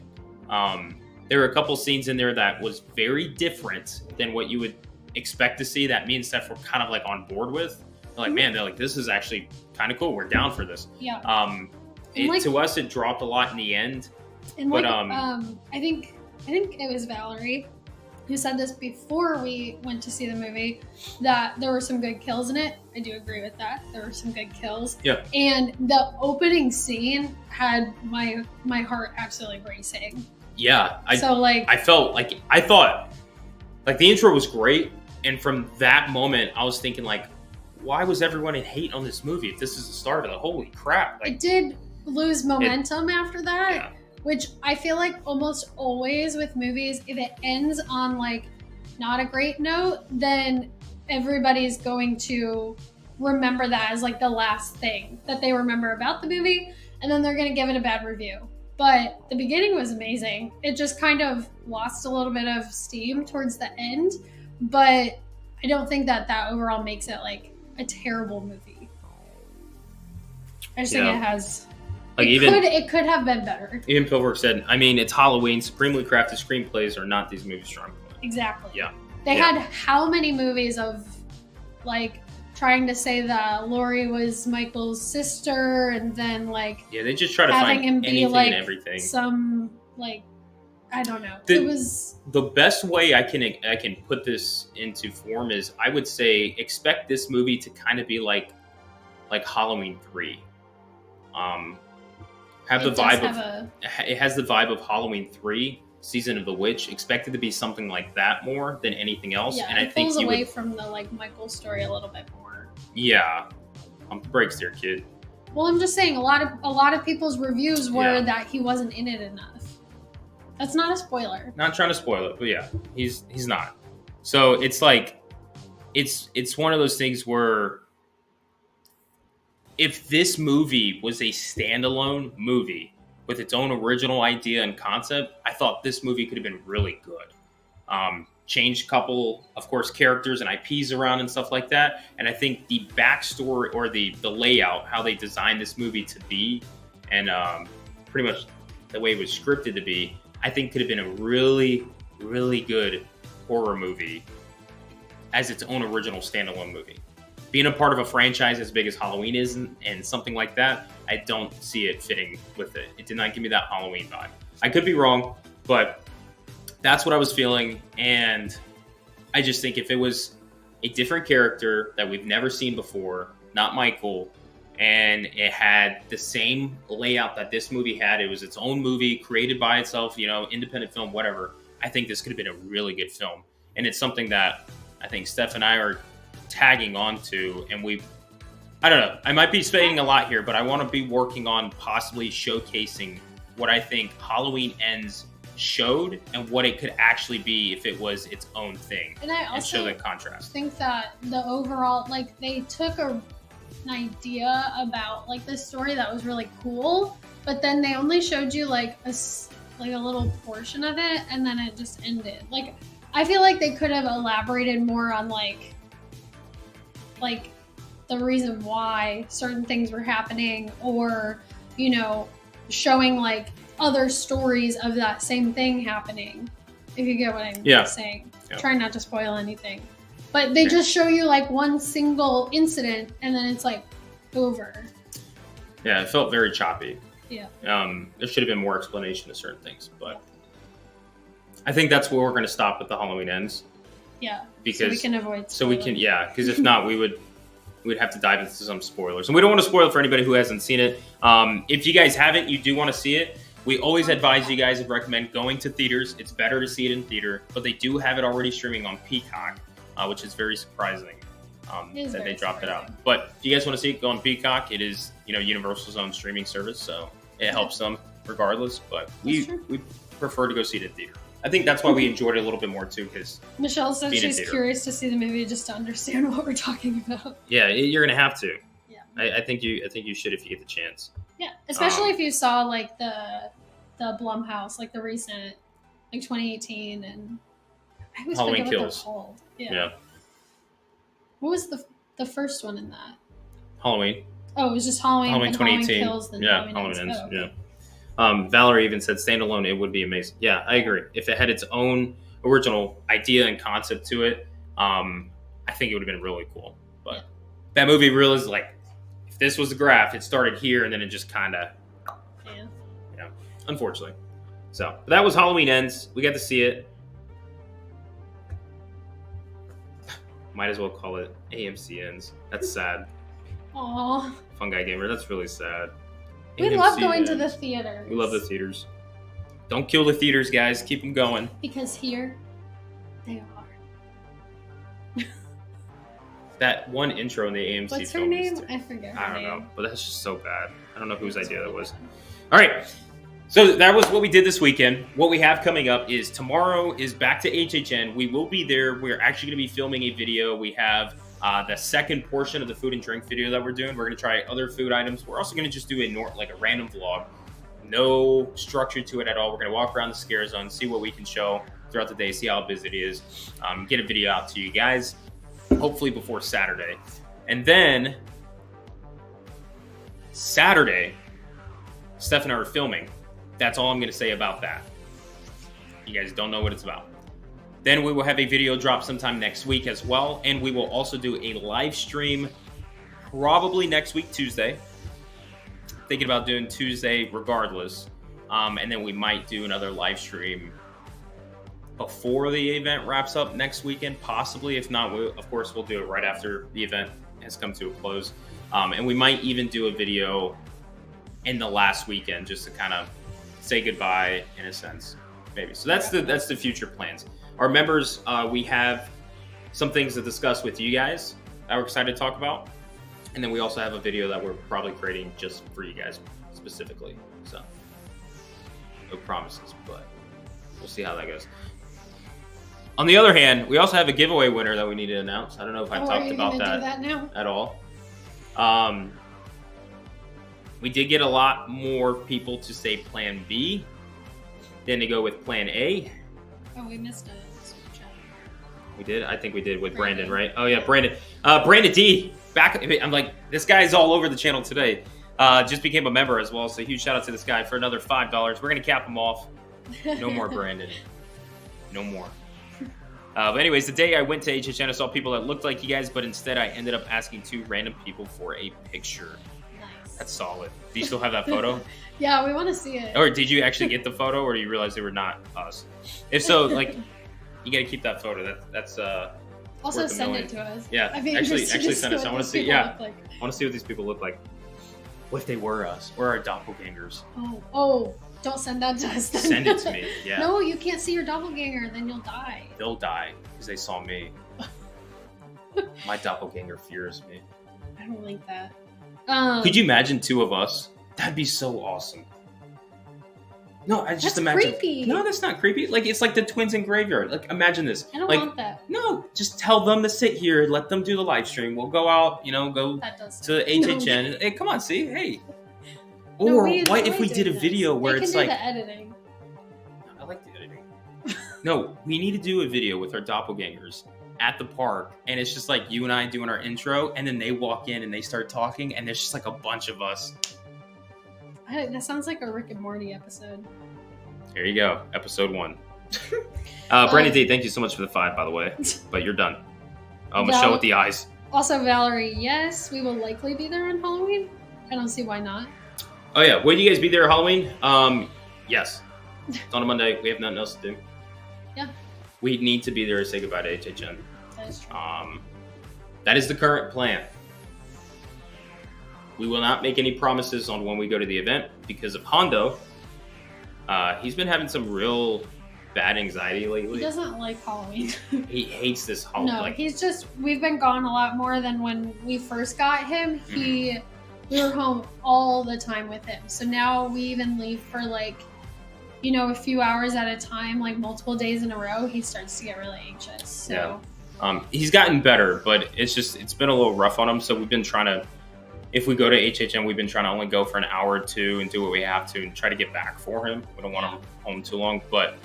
There were a couple scenes in there that was very different than what you would expect to see, that me and Steph were kind of like on board with. They're like, this is actually kind of cool. We're down for this. Yeah. To us, it dropped a lot in the end. And I think it was Valerie who said this before we went to see the movie, that there were some good kills in it. I do agree with that. There were some good kills. Yeah. And the opening scene had my heart absolutely racing. Yeah. I thought the intro was great. And from that moment, I was thinking, like, why was everyone in hate on this movie if this is the start of it? Holy crap. It did lose momentum after that. Yeah. Which I feel like almost always with movies, if it ends on like not a great note, then everybody's going to remember that as like the last thing that they remember about the movie, and then they're going to give it a bad review. But the beginning was amazing. It just kind of lost a little bit of steam towards the end, but I don't think that overall makes it like a terrible movie. I just think it has... It could have been better. Even Pilberg said, it's Halloween. Supremely crafted screenplays are not these movies' strong point. Exactly. Yeah. They had how many movies of, like, trying to say that Laurie was Michael's sister, and then, like... Yeah, they just try to having find him be, anything like, and everything. Some, like... I don't know. It was... The best way I can put this into form is, I would say, expect this movie to kind of be like Halloween 3. It has the vibe of Halloween 3, Season of the Witch. Expect it to be something like that more than anything else. Yeah, and I think pulls away from the like Michael story a little bit more. Yeah, breaks there, kid. Well, I'm just saying a lot of people's reviews were that he wasn't in it enough. That's not a spoiler. Not trying to spoil it, but yeah, he's not. So it's like it's one of those things where, if this movie was a standalone movie with its own original idea and concept, I thought this movie could have been really good. Changed a couple, of course, characters and IPs around and stuff like that. And I think the backstory or the layout, how they designed this movie to be, and pretty much the way it was scripted to be, I think could have been a really, really good horror movie as its own original standalone movie. being a part of a franchise as big as Halloween is and something like that, I don't see it fitting with it. It did not give me that Halloween vibe. I could be wrong, but that's what I was feeling. And I just think if it was a different character that we've never seen before, not Michael, and it had the same layout that this movie had, it was its own movie, created by itself, you know, independent film, whatever, I think this could have been a really good film. And it's something that I think Steph and I are tagging onto, and I don't know, I might be saying a lot here, but I want to be working on possibly showcasing what I think Halloween Ends showed and what it could actually be if it was its own thing, and I also show that contrast. think that the overall, like, they took an idea about like this story that was really cool, but then they only showed you like a little portion of it, and then it just ended. Like, I feel like they could have elaborated more on like the reason why certain things were happening, or, you know, showing like other stories of that same thing happening, if you get what I'm saying. Yeah. Trying not to spoil anything, but they just show you like one single incident and then it's like over. Yeah, it felt very choppy. Yeah. There should have been more explanation to certain things, but I think that's where we're going to stop with the Halloween Ends. Yeah, because so we can avoid spoilers. So we can, yeah, because if not, we'd have to dive into some spoilers, and we don't want to spoil it for anybody who hasn't seen it. If you guys haven't, you do want to see it, we always advise you guys and recommend going to theaters. It's better to see it in theater, but they do have it already streaming on Peacock, which is very surprising that they dropped it out. But if you guys want to see it, go on Peacock. It is, you know, Universal's own streaming service, so it helps them regardless. But we prefer to go see it in theater. I think that's why we enjoyed it a little bit more too, because Michelle said she's curious to see the movie just to understand what we're talking about. Yeah, you're gonna have to. Yeah, I think you should if you get the chance. Yeah, especially if you saw like the Blumhouse, like the recent, like 2018, and I always Halloween forget what Kills. they're called. Yeah. What was the first one in that? Halloween. Oh, it was just Halloween. Halloween 2018. Kills, then Yeah, Halloween Ends. Oh, okay. Yeah. Valerie even said standalone, it would be amazing. Yeah, I agree. If it had its own original idea and concept to it, I think it would have been really cool. But that movie really is like, if this was a graph, it started here and then it just kind of, unfortunately. So but that was Halloween Ends. We got to see it. Might as well call it AMC Ends. That's sad. Aww. Fun Guy Gamer. That's really sad. We love going to the theaters. We love the theaters. Don't kill the theaters, guys. Keep them going. Because here, they are. That one intro in the AMC What's her film name? is I forget her I don't name. know, but that's just so bad. I don't know whose idea that was. All right. So that was what we did this weekend. What we have coming up is tomorrow is back to HHN. We will be there. We're actually going to be filming a video. We have the second portion of the food and drink video that we're doing. We're going to try other food items. We're also going to just do a random vlog. No structure to it at all. We're going to walk around the scare zone, see what we can show throughout the day, see how busy it is, get a video out to you guys, hopefully before Saturday. And then Saturday, Steph and I are filming. That's all I'm going to say about that. You guys don't know what it's about. Then we will have a video drop sometime next week as well. And we will also do a live stream probably next week, Tuesday. Thinking about doing Tuesday regardless. And then we might do another live stream before the event wraps up next weekend, possibly. If not, of course, we'll do it right after the event has come to a close. And we might even do a video in the last weekend just to kind of say goodbye in a sense, maybe. So that's the future plans. Our members, we have some things to discuss with you guys that we're excited to talk about. And then we also have a video that we're probably creating just for you guys specifically. So no promises, but we'll see how that goes. On the other hand, we also have a giveaway winner that we need to announce. I don't know if I've talked about that now? at all. We did get a lot more people to say Plan B than to go with Plan A. Oh, we missed a super chat. We did? I think we did with Brandon, right? Oh, yeah, Brandon. Brandon D. Back. I'm like, this guy's all over the channel today. Just became a member as well, so huge shout out to this guy for another $5. We're going to cap him off. No more, Brandon. No more. But anyways, the day I went to HHN, I saw people that looked like you guys, but instead I ended up asking 2 random people for a picture. Nice. That's solid. Do you still have that photo? Yeah, we want to see it. Or did you actually get the photo, or do you realize they were not us? If so, like, you gotta keep that photo. That's also worth a send million. it to us. Yeah, I'd be actually interested to send it. see So I what want to these see. people Yeah, look like. I want to see what these people look like. What if they were us or our doppelgangers? Oh, don't send that to us. Then. Send it to me. Yeah. No, you can't see your doppelganger, then you'll die. They'll die because they saw me. My doppelganger fears me. I don't like that. Could you imagine 2 of us? That'd be so awesome. No, I just That's imagine. creepy. No, that's not creepy. Like, it's like the twins in Graveyard. Like, imagine this. I don't like, want that. No, just tell them to sit here. Let them do the live stream. We'll go out. Go That does to HHN. Hey, come on, see, hey. No, Or we what enjoy if we did a doing video this. where They it's can like, do the editing. I like the editing. No, we need to do a video with our doppelgangers at the park, and it's just like you and I doing our intro, and then they walk in and they start talking, and there's just like a bunch of us. That sounds like a Rick and Morty episode. Here you go, episode 1. Brandon D, thank you so much for the 5, by the way. But you're done. Oh, Michelle with the eyes. Also, Valerie, yes, we will likely be there on Halloween. I don't see why not. Oh yeah, will you guys be there Halloween? Yes. It's on a Monday. We have nothing else to do. Yeah. We need to be there to say goodbye to HHN. That is true. That is the current plan. We will not make any promises on when we go to the event because of Hondo. He's been having some real bad anxiety lately. He doesn't like Halloween. He hates this Halloween. No, he's just, we've been gone a lot more than when we first got him. We were home all the time with him. So now we even leave for like, a few hours at a time, like multiple days in a row. He starts to get really anxious. So yeah. He's gotten better, but it's been a little rough on him. So we've been trying to, if we go to HHN, we've been trying to only go for an hour or 2 and do what we have to and try to get back for him. We don't want him home too long, but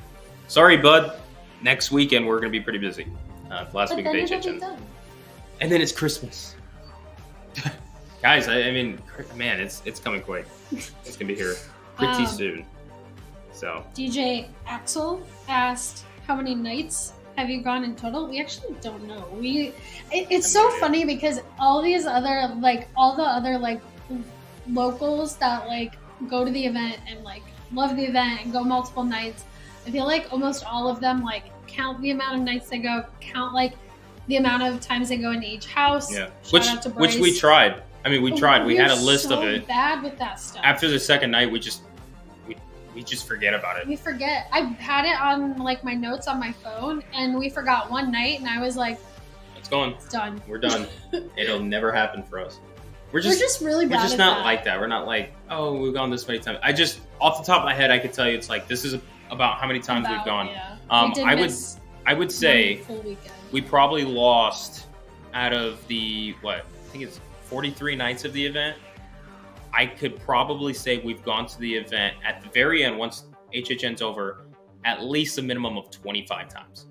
sorry, bud. Next weekend, we're going to be pretty busy. Last week of HHN. And then it's Christmas. Guys, I mean, man, it's coming quick. It's going to be here pretty soon. So DJ Axel asked, how many nights have you gone in total? We actually don't know. It's so funny because all the other locals that go to the event and love the event and go multiple nights, I feel like almost all of them count the amount of nights they go, count the amount of times they go into each house. Yeah, Shout out to Bryce. which we tried. I mean, we tried. We had a list of it. Bad with that stuff. After the second night, we just forget about it. We forget. I had it on my notes on my phone, and we forgot one night, and I was like, "It's gone. It's done. We're done. It'll never happen for us. We're just really bad. We're just not like that. We're not like, oh, we've gone this many times. I just off the top of my head, I could tell you it's this is about how many times we've gone. Yeah. I would say full weekend. We probably lost out of the I think it's 43 nights of the event. I could probably say we've gone to the event at the very end, once HHN's over, at least a minimum of 25 times.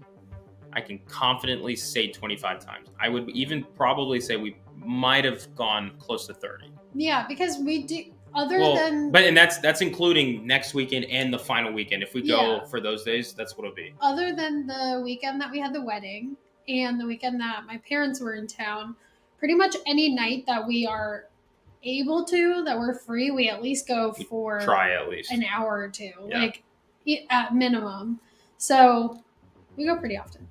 I can confidently say 25 times. I would even probably say we might have gone close to 30. Yeah, because we do, and that's including next weekend and the final weekend. If we go for those days, that's what it'll be. Other than the weekend that we had the wedding and the weekend that my parents were in town, pretty much any night that we are able to, that we're free, we at least go for try at least an hour or 2, at minimum. So we go pretty often.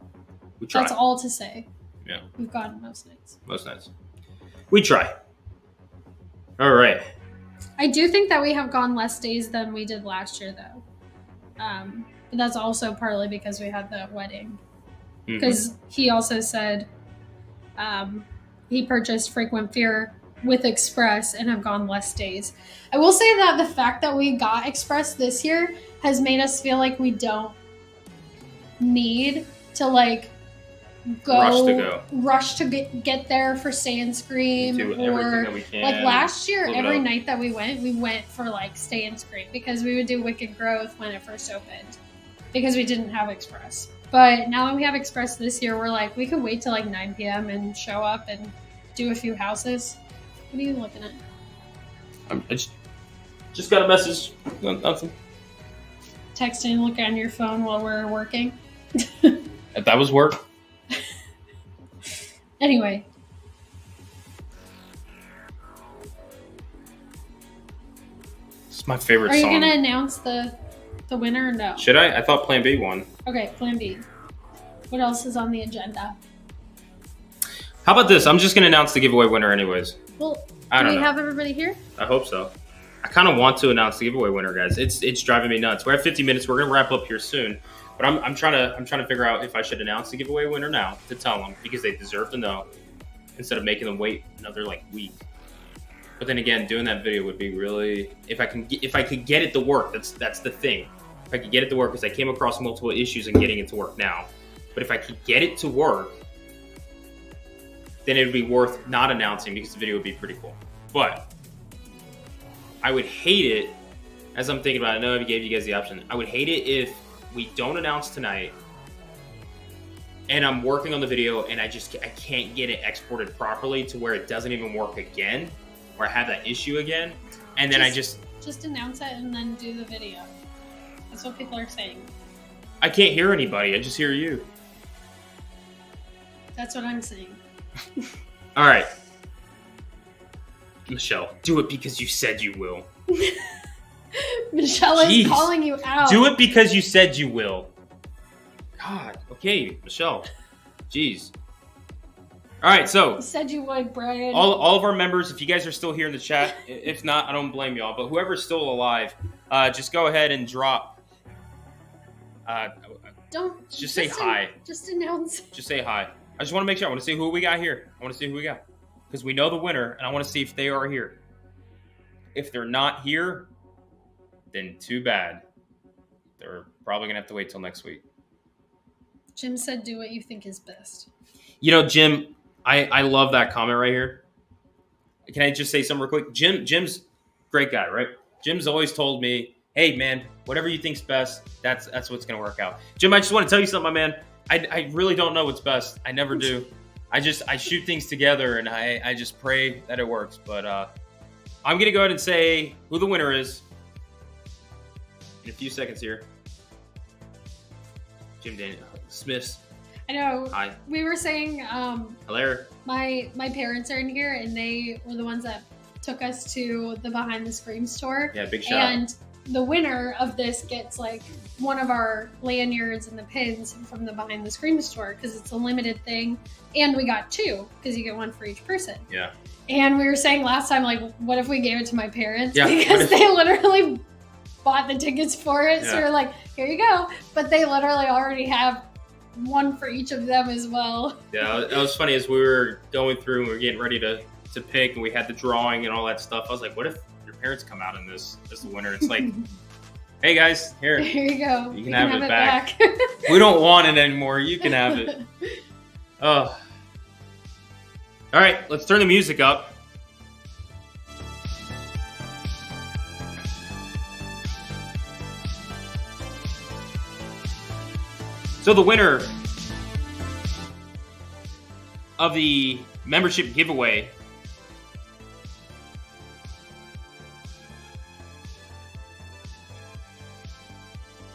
We try. That's all to say. Yeah, we've gone most nights. We try. All right. I do think that we have gone less days than we did last year, though. But that's also partly because we had the wedding. Because he also said he purchased Frequent Fear with Express and have gone less days. I will say that the fact that we got Express this year has made us feel like we don't need to rush to get there for Stay and Scream, or last year every night that we went for Stay and Scream because we would do Wicked Growth when it first opened because we didn't have Express. But now that we have Express this year, we're we could wait till 9 p.m. and show up and do a few houses. What are you looking at? I just got a message. Nothing. Texting, look on your phone while we're working. That was work. Anyway. It's my favorite Are you song. going to announce the winner or no? Should I? I thought Plan B won. Okay, Plan B. What else is on the agenda? How about this? I'm just going to announce the giveaway winner anyways. Well, I do don't we know. have everybody here? I hope so. I kind of want to announce the giveaway winner, guys. It's driving me nuts. We're at 50 minutes. We're going to wrap up here soon. But I'm trying to figure out if I should announce the giveaway winner now to tell them because they deserve to know instead of making them wait another week. But then again, doing that video would be really if I could get it to work. That's the thing. If I could get it to work, because I came across multiple issues in getting it to work now. But if I could get it to work, then it would be worth not announcing because the video would be pretty cool. But I would hate it, as I'm thinking about it, I know I gave you guys the option. I would hate it if we don't announce tonight and I'm working on the video and I can't get it exported properly to where it doesn't even work again, or I have that issue again, and then just announce it and then do the video. That's what people are saying. I can't hear anybody. I just hear you. That's what I'm saying. All right. Michelle, do it because you said you will. Michelle is calling you out. Do it because you said you will. God. Okay, Michelle. Jeez. All right, so You said you would, Brian. all of our members, if you guys are still here in the chat, if not, I don't blame y'all. But whoever's still alive, just go ahead and drop. Don't just say hi. Just announce. Just say hi. I just want to make sure. I want to see who we got here. I want to see who we got because we know the winner, and I want to see if they are here. If they're not here, then too bad. They're probably gonna have to wait till next week. Jim said, "Do what you think is best." You know, Jim, I love that comment right here. Can I just say something real quick? Jim's a great guy, right? Jim's always told me, hey, man, whatever you think's best, that's what's going to work out. Jim, I just want to tell you something, my man. I really don't know what's best. I never do. I shoot things together, and I just pray that it works. But I'm going to go ahead and say who the winner is in a few seconds here. Jim Daniel Smith's. I know. Hi. We were saying, Hello. my parents are in here, and they were the ones that took us to the Behind the Scream store. Yeah, big shout. And the winner of this gets one of our lanyards and the pins from the Behind the Scream store because it's a limited thing, and we got 2 because you get 1 for each person. Yeah. And we were saying last time, what if we gave it to my parents? Yeah. Because they literally bought the tickets for it. Yeah. So we're like, here you go. But they literally already have 1 for each of them as well. Yeah, it was funny as we were going through and we were getting ready to pick and we had the drawing and all that stuff. I was like, what if your parents come out in this as the winner? It's like, hey guys, here you go. You can have it back. We don't want it anymore. You can have it. Oh. All right, let's turn the music up. So the winner of the membership giveaway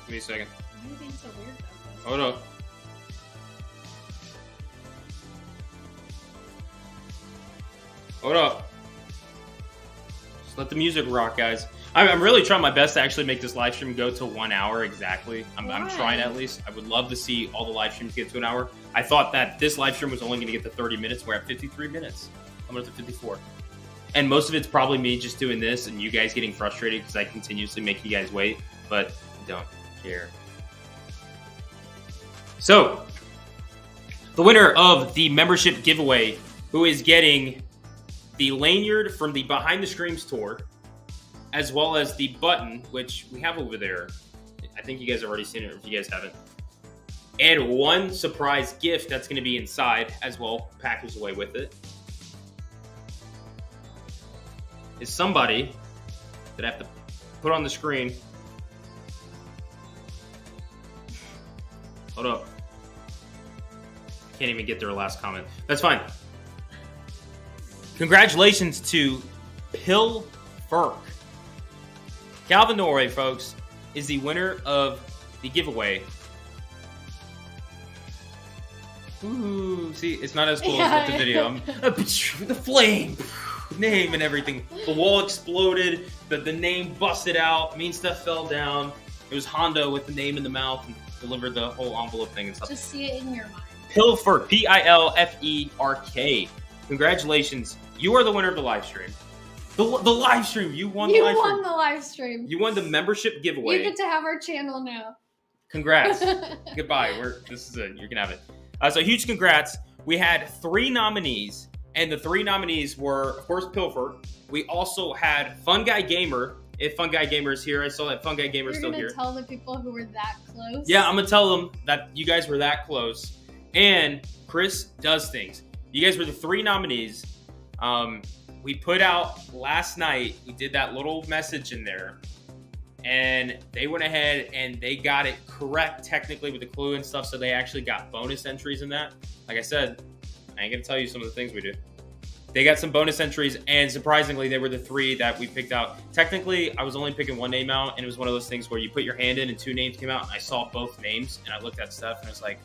give me a second. Why are you being so weird about this? Hold up. Hold up. Just let the music rock, guys. I'm really trying my best to actually make this live stream go to 1 hour exactly. I'm trying at least. I would love to see all the live streams get to an hour. I thought that this live stream was only going to get to 30 minutes. We're at 53 minutes. I'm up to 54. And most of it's probably me just doing this and you guys getting frustrated because I continuously make you guys wait. But I don't care. So, the winner of the membership giveaway, who is getting the lanyard from the Behind the Screams tour, as well as the button, which we have over there. I think you guys have already seen it, if you guys haven't. And 1 surprise gift that's going to be inside as well, packaged away with it, is somebody that I have to put on the screen. Hold up. Can't even get their last comment. That's fine. Congratulations to Pill Ferk. Calvin Norway, folks, is the winner of the giveaway. Ooh, see, it's not as cool Yeah. as with the video. The flame, name and everything. The wall exploded. The name busted out. Mean Stuff fell down. It was Hondo with the name in the mouth and delivered the whole envelope thing and stuff. Just see it in your mind. Pilferk, Pilferk. Congratulations. You are the winner of the live stream. The live stream. You won the live stream. You won the live stream. You won the membership giveaway. You get to have our channel now. Congrats. Goodbye. This is it. You can have it. So huge congrats. We had 3 nominees, and the 3 nominees were, of course, Pilferk. We also had Fun Guy Gamer. If Fun Guy Gamer is here, I saw that Fun Guy Gamer is still here. You're gonna tell the people who were that close? Yeah, I'm gonna tell them that you guys were that close. And Chris Does Things. You guys were the 3 nominees. We put out last night. We did that little message in there. And they went ahead and they got it correct technically with the clue and stuff, so they actually got bonus entries in that. Like I said, I ain't gonna tell you some of the things we do. They got some bonus entries, and surprisingly, they were the 3 that we picked out. Technically, I was only picking 1 name out, and it was one of those things where you put your hand in and 2 names came out, and I saw both names, and I looked at stuff, and I was like,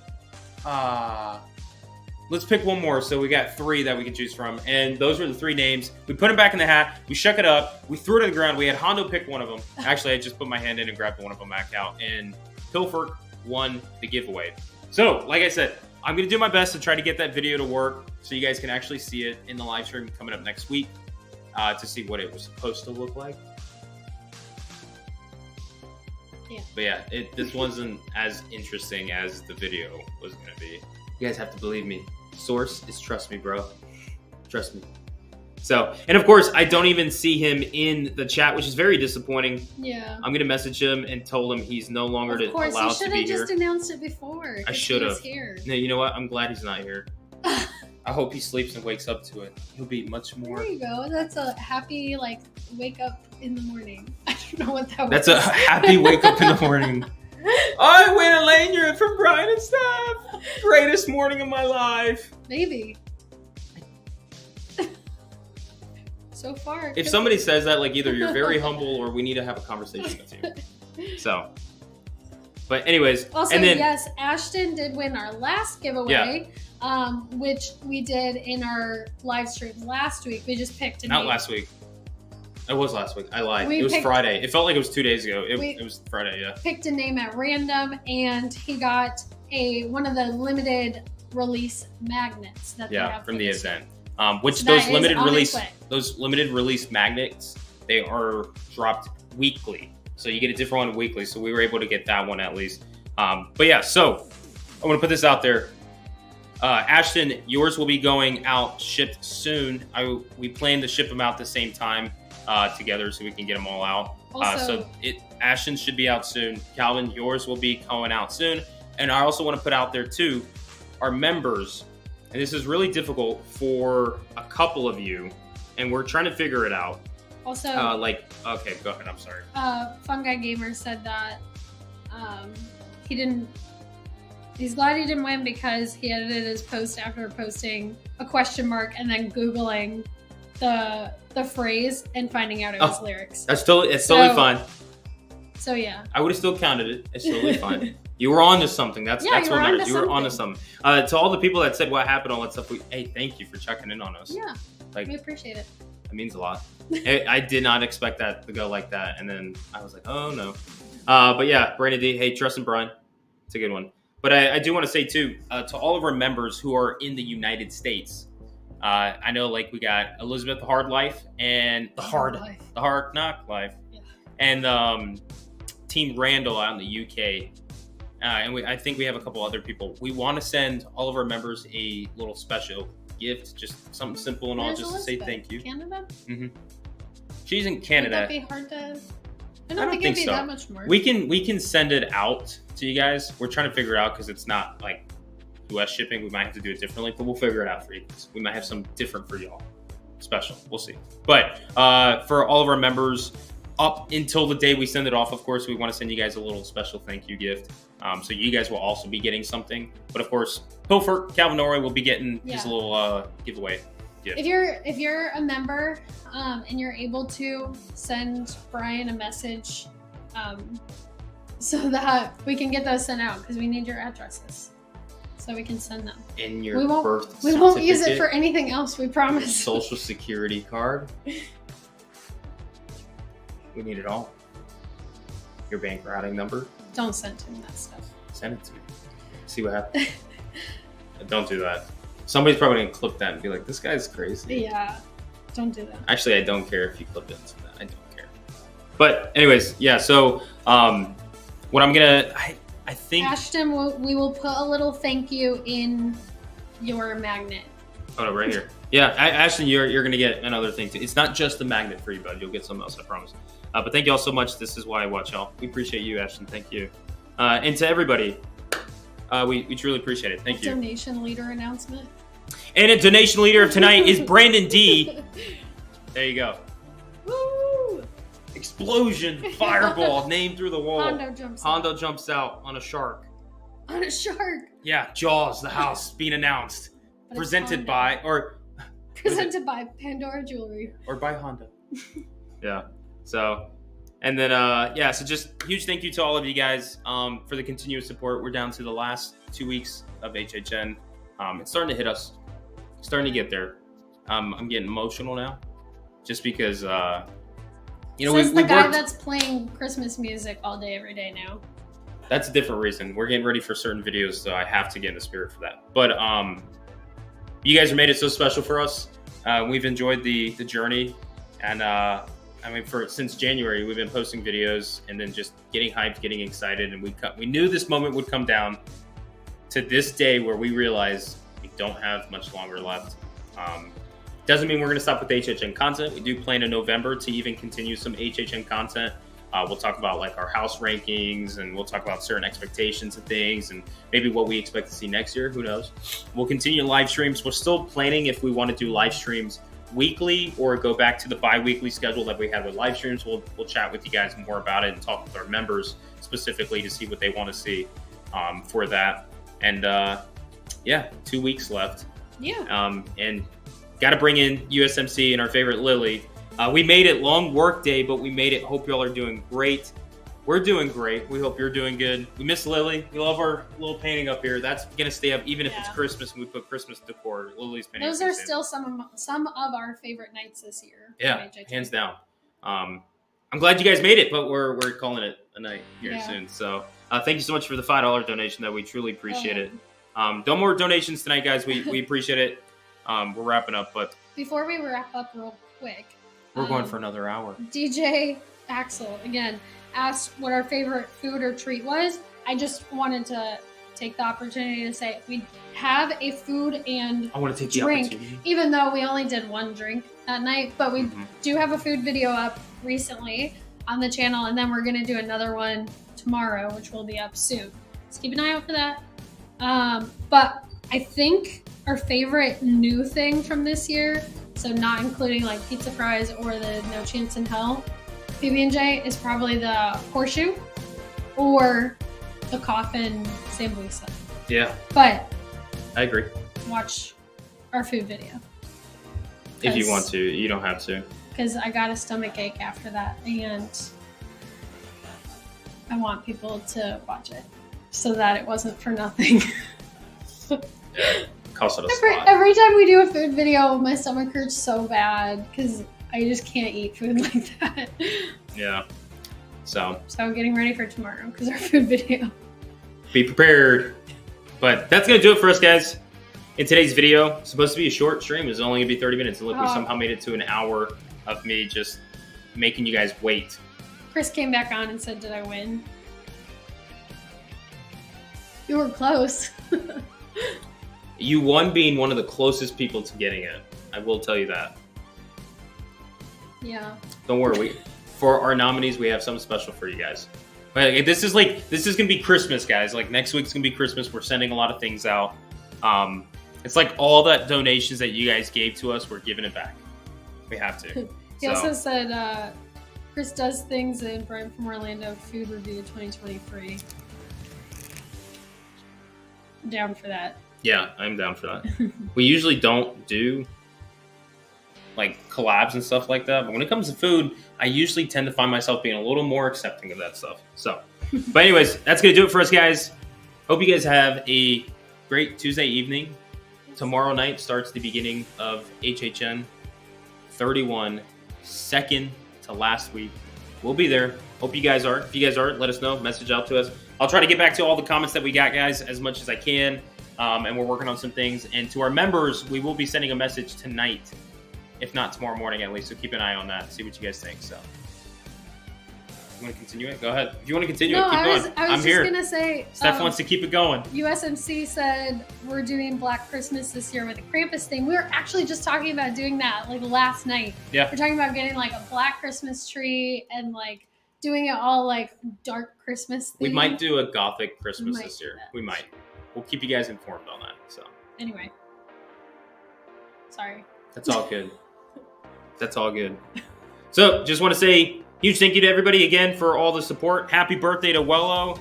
let's pick 1 more. So we got 3 that we can choose from, and those were the 3 names. We put them back in the hat. We shook it up. We threw it on the ground. We had Hondo pick one of them. Actually, I just put my hand in and grabbed one of them back out, and Pilferk won the giveaway. So, like I said, I'm going to do my best to try to get that video to work so you guys can actually see it in the live stream coming up next week to see what it was supposed to look like. Yeah. But yeah, this wasn't as interesting as the video was going to be. You guys have to believe me. Source is trust me, bro. Trust me. So, and of course, I don't even see him in the chat, which is very disappointing. Yeah. I'm going to message him and told him he's no longer allowed to be here. Of course, you should have just announced it before. I should have. Here. No, you know what? I'm glad he's not here. I hope he sleeps and wakes up to it. He'll be much more. There you go. That's a happy, wake up in the morning. I don't know what that was. That's a happy wake up in the morning. I win a lanyard from Brian and Steph. Greatest morning of my life. Maybe. So far. If somebody says that, either you're very humble or we need to have a conversation with you. So, but anyways. Also, and then, yes, Ashton did win our last giveaway, which we did in our live stream last week. We just picked a Not name. last week. It was last week. I lied. We It was picked- Friday. It felt like it was 2 days ago. It was Friday, yeah. Picked a name at random, and he got one of the limited release magnets that they have from for the this event. year. Which So those that is limited on release its way. magnets, they are dropped weekly. So you get a different one weekly. So we were able to get that one at least. But yeah, so I want to put this out there. Ashton, yours will be going out shipped soon. We plan to ship them out the same time together so we can get them all out. Also, Ashton should be out soon. Calvin, yours will be going out soon. And I also want to put out there too, our members, and this is really difficult for a couple of you, and we're trying to figure it out. also, Okay, go ahead. I'm sorry. Fun Guy Gamer said that he's glad he didn't win because he edited his post after posting a question mark and then Googling the phrase and finding out it was lyrics. It's totally fine. So yeah. I would have still counted it. It's totally fine. You were on to something. That's what matters. You were on to something. To all the people that said what happened, all that stuff, hey, thank you for checking in on us. Yeah. We appreciate it. That means a lot. I did not expect that to go like that. And then I was like, oh no. But yeah, Brandon D, hey, Trust and Brian. It's a good one. But I do want to say too, to all of our members who are in the United States, I know we got Elizabeth the Hard Life and the Hard Knock Life, yeah. And Team Randall out in the UK. And I think we have a couple other people. We want to send all of our members a little special gift, just something simple and all, Where's just Elizabeth? to say thank you. Canada? Mm-hmm. She's in Canada. Would that be hard to? I don't think think it'd be so. that much more. We can send it out to you guys. We're trying to figure it out because it's not US shipping. We might have to do it differently, but we'll figure it out for you. We might have some different for y'all. Special. We'll see. But for all of our members, up until the day we send it off, of course, we want to send you guys a little special thank you gift. So you guys will also be getting something. But of course, Pilferk, Calvin Norway will be getting his little giveaway gift. If you're a member and you're able to send Brian a message so that we can get those sent out because we need your addresses. so we can send them. In your We birth won't use it certificate, for anything else, we promise. Social security card. We need it all. Your bank routing number. Don't send him that stuff. Send it to me. See what happens. Don't do that. Somebody's probably gonna clip that and be like, "This guy's crazy." Yeah, don't do that. Actually, I don't care if you clip it. I don't care. But anyways, yeah. So, what I'm gonna, I think. Ashton, we will put a little thank you in your magnet. Oh no, right here. Yeah, Ashton, you're gonna get another thing too. It's not just the magnet for you, bud. You'll get something else, I promise. But thank you all so much. This is why I watch y'all. We appreciate you, Ashton. Thank you. And to everybody, we truly appreciate it. Thank you. Donation leader announcement. And a donation leader of tonight is Brandon D. There you go. Woo! Explosion, fireball, name through the wall. Hondo jumps out on a shark. on a shark. Yeah, Jaws, the house being announced. But it's Presented Hondo. by, or Presented by Pandora Jewelry. or by Honda. Yeah. So, and then yeah. So just huge thank you to all of you guys for the continuous support. We're down to the last 2 weeks of HHN. It's starting to hit us. Starting to get there. I'm getting emotional now, just because you know Says we the guy worked. that's playing Christmas music all day, every day now. That's a different reason. We're getting ready for certain videos, so I have to get in the spirit for that. But you guys have made it so special for us. We've enjoyed the journey, and I mean, since January, we've been posting videos and then just getting hyped, getting excited, and we knew this moment would come down to this day where we realize we don't have much longer left. Doesn't mean we're going to stop with HHN content. We do plan in November to even continue some HHN content. We'll talk about like our house rankings, and we'll talk about certain expectations and things, and maybe what we expect to see next year. Who knows? We'll continue live streams. We're still planning if we want to do live streams weekly or go back to the bi-weekly schedule that we had with live streams. We'll chat with you guys more about it and talk with our members specifically to see what they want to see for that. And yeah, 2 weeks left. Yeah. And got to bring in USMC and our favorite Lily. We made it long work day, but we made it. Hope y'all are doing great. We're doing great. We hope you're doing good. We miss Lily. We love our little painting up here. That's going to stay up even if it's Christmas and we put Christmas decor. Lily's painting. Those are still some of our favorite nights this year. Yeah, hands down. I'm glad you guys made it, but we're calling it a night here soon. So thank you so much for the $5 donation. That we truly appreciate it. No more donations tonight, guys. We appreciate it. We're wrapping up, but before we wrap up real quick, we're going for another hour. DJ Axel again asked what our favorite food or treat was. I just wanted to take the opportunity to say we have a food and I want to take the drink, opportunity. even though we only did one drink that night, but we do have a food video up recently on the channel, and then we're going to do another one tomorrow, which will be up soon. So keep an eye out for that. But I think our favorite new thing from this year, so not including like pizza fries or the No Chance in Hell PB&J, is probably the horseshoe or the coffin sambusa. Yeah, But I agree. watch our food video. If you want to, you don't have to. Because I got a stomach ache after that, and I want people to watch it so that it wasn't for nothing. Yeah, cost it a slot. Every time we do a food video, my stomach hurts so bad because I just can't eat food like that. Yeah. So getting ready for tomorrow because our food video. be prepared. But that's gonna do it for us, guys. In today's video, it's supposed to be a short stream. It's only gonna be 30 minutes. And look, we somehow made it to an hour of me just making you guys wait. Chris came back on and said, "Did I win?" You were close. You won being one of the closest people to getting it. I will tell you that. Yeah. Don't worry. For our nominees, we have something special for you guys. Like, this is gonna be Christmas, guys. Like next week's gonna be Christmas. We're sending a lot of things out. It's like all that donations that you guys gave to us, we're giving it back. We have to. He also said Chris does things in Brian from Orlando Food Review 2023. I'm down for that. Yeah, I'm down for that. We usually don't do like collabs and stuff like that, but when it comes to food, I usually tend to find myself being a little more accepting of that stuff. So, but anyways, that's gonna do it for us, guys. Hope you guys have a great Tuesday evening. Tomorrow night starts the beginning of HHN 31, second to last week. We'll be there. Hope you guys are. If you guys aren't, let us know. Message out to us. I'll try to get back to all the comments that we got, guys, as much as I can. And we're working on some things. And to our members, we will be sending a message tonight, if not tomorrow morning at least. So keep an eye on that. See what you guys think. So, you want to continue it? Go ahead. If you want to continue it, keep going. I was just gonna say. Steph wants to keep it going. USMC said we're doing Black Christmas this year with a Krampus thing. We were actually just talking about doing that like last night. Yeah. We're talking about getting like a Black Christmas tree and like doing it all like dark Christmas theme. We might do a Gothic Christmas might this do year. that. We might. We'll keep you guys informed on that. So. Anyway. Sorry. That's all good. That's all good. So, just want to say huge thank you to everybody again for all the support. Happy birthday to Wello.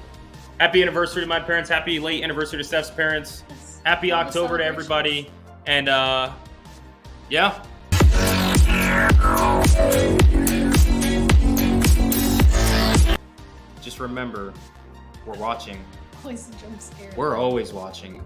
Happy anniversary to my parents. Happy late anniversary to Steph's parents. Yes. Happy All the October to everybody. And, yeah. Just remember, we're watching. Always a jump scare. We're always watching.